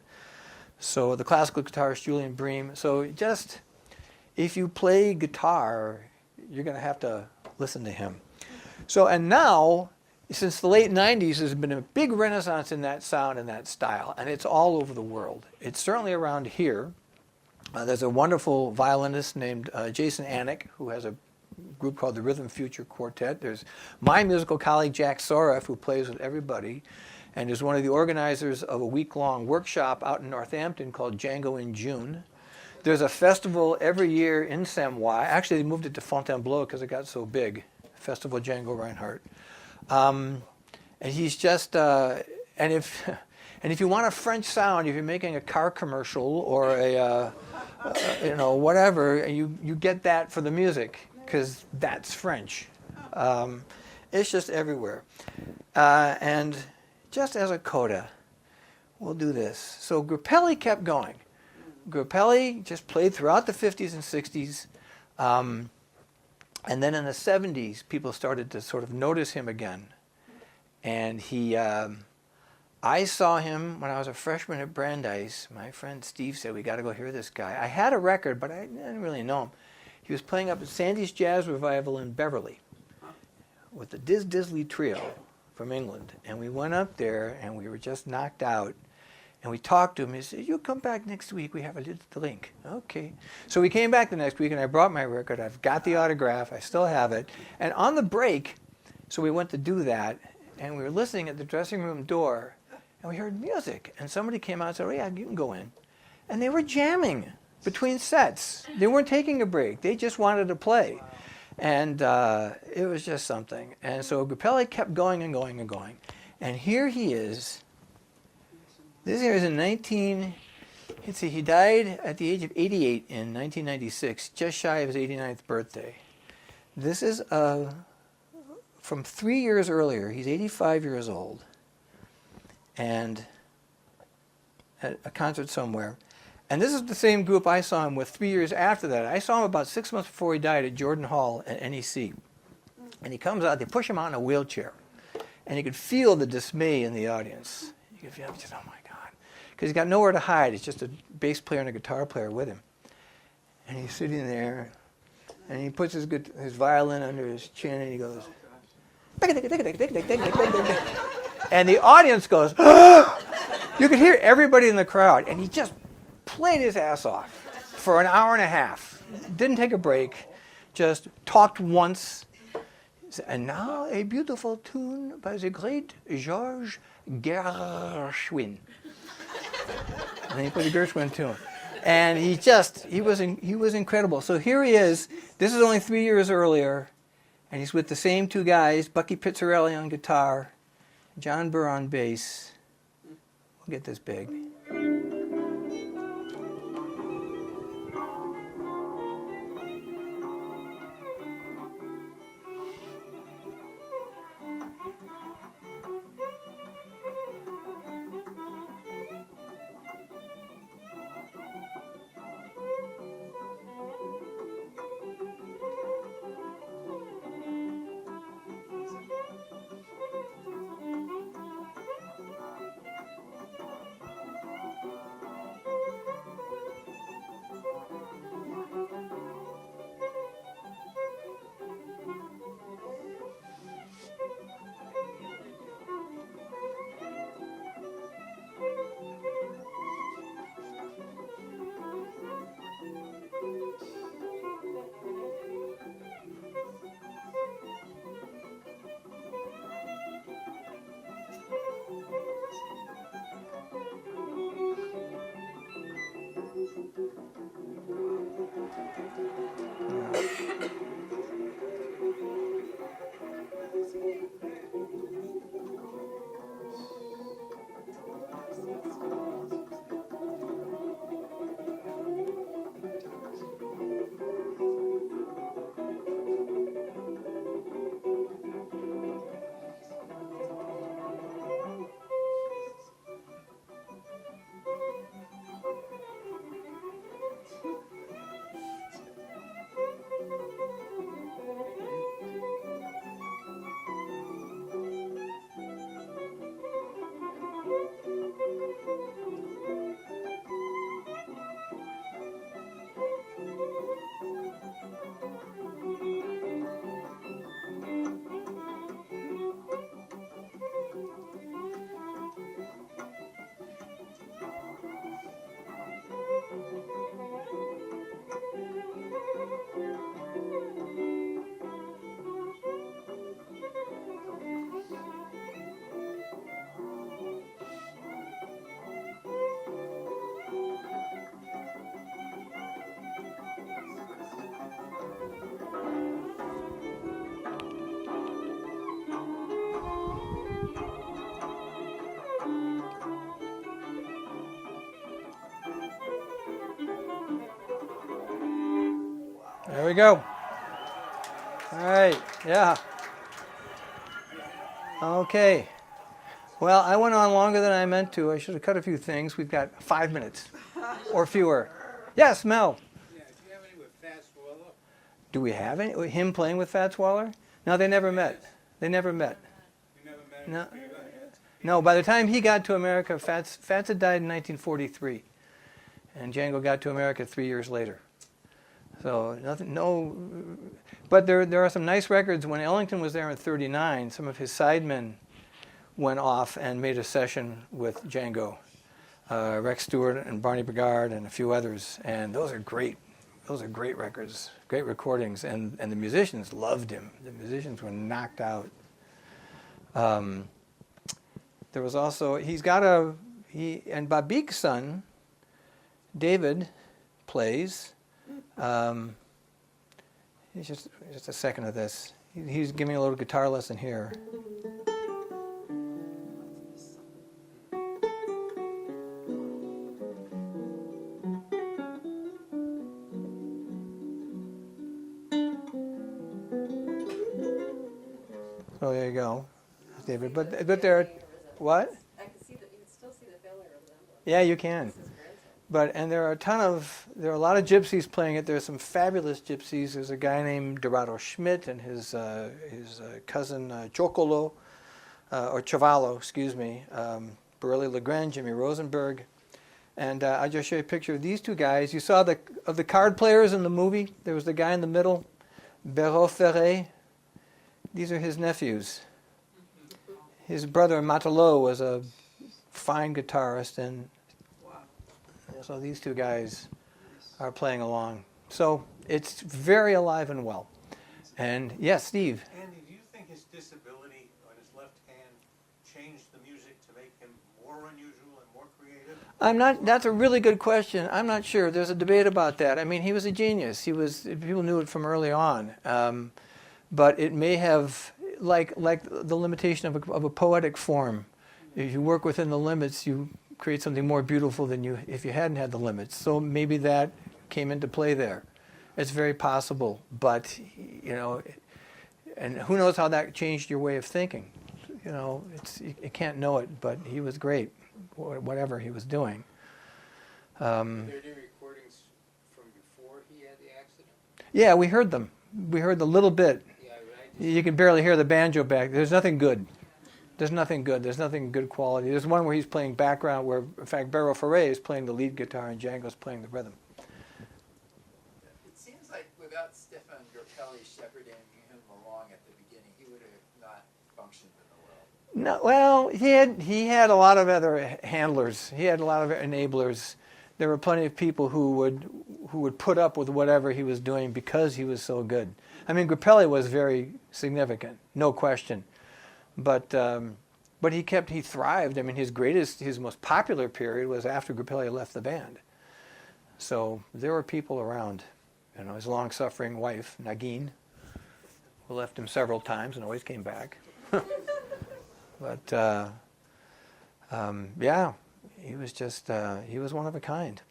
A: So the classical guitarist Julian Bream. So just, if you play guitar, you're going to have to listen to him. So, and now, since the late 90s, there's been a big renaissance in that sound and that style, and it's all over the world. It's certainly around here. There's a wonderful violinist named Jason Anick, who has a group called the Rhythm Future Quartet. There's my musical colleague, Jack Soreff, who plays with everybody, and is one of the organizers of a week-long workshop out in Northampton called Django in June. There's a festival every year in Samoa. Actually, they moved it to Fontainebleau because it got so big, Festival Django Reinhardt. And he's just, and if you want a French sound, if you're making a car commercial or whatever, you get that for the music because that's French. It's just everywhere. And just as a coda, we'll do this. So Grappelli kept going. Grappelli just played throughout the 50s and 60s. And then in the 70s, people started to sort of notice him again. And I saw him when I was a freshman at Brandeis. My friend Steve said, we got to go hear this guy. I had a record, but I didn't really know him. He was playing up at Sandy's Jazz Revival in Beverly with the Disley Trio from England. And we went up there, and we were just knocked out. And we talked to him. He said, you come back next week. We have a little drink. Okay. So we came back the next week, and I brought my record. I've got the autograph. I still have it. And on the break, so we went to do that, and we were listening at the dressing room door, and we heard music. And somebody came out and said, oh, yeah, you can go in. And they were jamming between sets. They weren't taking a break. They just wanted to play. And it was just something. And so Grappelli kept going and going and going. And here he is. This here is he died at the age of 88 in 1996, just shy of his 89th birthday. This is from 3 years earlier. He's 85 years old. And at a concert somewhere. And this is the same group I saw him with 3 years after that. I saw him about 6 months before he died at Jordan Hall at NEC. And he comes out, they push him out in a wheelchair. And you could feel the dismay in the audience. You could feel, just, oh my God. Because he's got nowhere to hide. It's just a bass player and a guitar player with him. And he's sitting there, and he puts his violin under his chin, and he goes, and the audience goes, you could hear everybody in the crowd, and he just played his ass off for an hour and a half. Didn't take a break, just talked once. And now a beautiful tune by the great George Gershwin. And then he put a Gershwin tune. And he was incredible. So here he is. This is only 3 years earlier. And he's with the same two guys, Bucky Pizzarelli on guitar, John Burr on bass. We'll get this big. There we go. All right, yeah. Okay. Well, I went on longer than I meant to. I should have cut a few things. We've got 5 minutes or fewer. Yes, Mel.
B: Yeah, do you have any with Fats Waller?
A: Do we have any? Him playing with Fats Waller? No, they never met. They never met.
B: You never met him?
A: No. No, by the time he got to America, Fats had died in 1943. And Django got to America 3 years later. So nothing, no. But there are some nice records. When Ellington was there in '39, some of his sidemen went off and made a session with Django, Rex Stewart and Barney Bigard and a few others, and those are great. Those are great records, great recordings, and the musicians loved him. The musicians were knocked out. There was also and Babik's son, David, plays. Just a second of this. He's giving me a little guitar lesson here. So there you go, David. But there, what?
D: I can see that you can still see the failure of the envelope.
A: Yeah, you can. There are a lot of gypsies playing it. There's some fabulous gypsies. There's a guy named Dorado Schmidt and his cousin Chocolo, or Chavallo, excuse me, Borelli Legrand, Jimmy Rosenberg. And I'll just show you a picture of these two guys. You saw of the card players in the movie. There was the guy in the middle, Béraud Ferré. These are his nephews. His brother Matelot was a fine guitarist, and so these two guys are playing along. So it's very alive and well. And yes, Steve.
B: Andy, do you think his disability on his left hand changed the music to make him more unusual and more creative?
A: That's a really good question. I'm not sure. There's a debate about that. I mean, he was a genius. People knew it from early on. But it may have, like the limitation of a poetic form. If you work within the limits, you create something more beautiful than if you hadn't had the limits. So maybe that came into play there. It's very possible, but and who knows how that changed your way of thinking? You can't know it, but he was great, whatever he was doing.
E: Are there any recordings from before he had the accident?
A: Yeah, we heard them. We heard the little bit.
E: Yeah,
A: You can barely hear the banjo back. There's nothing good. There's nothing good. There's nothing good quality. There's one where he's playing background, where in fact Béraud Ferré is playing the lead guitar and Django's playing the rhythm.
E: It seems like without Stefan Grappelli shepherding him along at the beginning, he would have not functioned in the world.
A: No, well, he had a lot of other handlers. He had a lot of enablers. There were plenty of people who would put up with whatever he was doing because he was so good. I mean, Grappelli was very significant, no question. But he thrived. I mean, his most popular period was after Grappelli left the band. So there were people around. His long-suffering wife, Nagin, who left him several times and always came back. But yeah, he was one of a kind.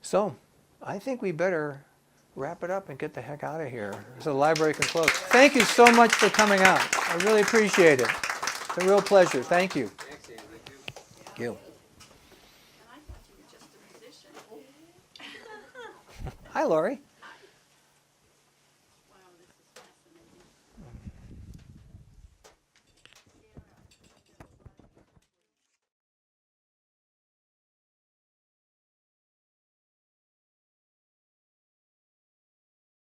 A: So I think we better wrap it up and get the heck out of here so the library can close. Thank you so much for coming out. I really appreciate it. It's a real pleasure. Thank you.
E: Thanks, Andy.
A: Thank you.
C: And I thought you were just a musician.
A: Hi, Laurie.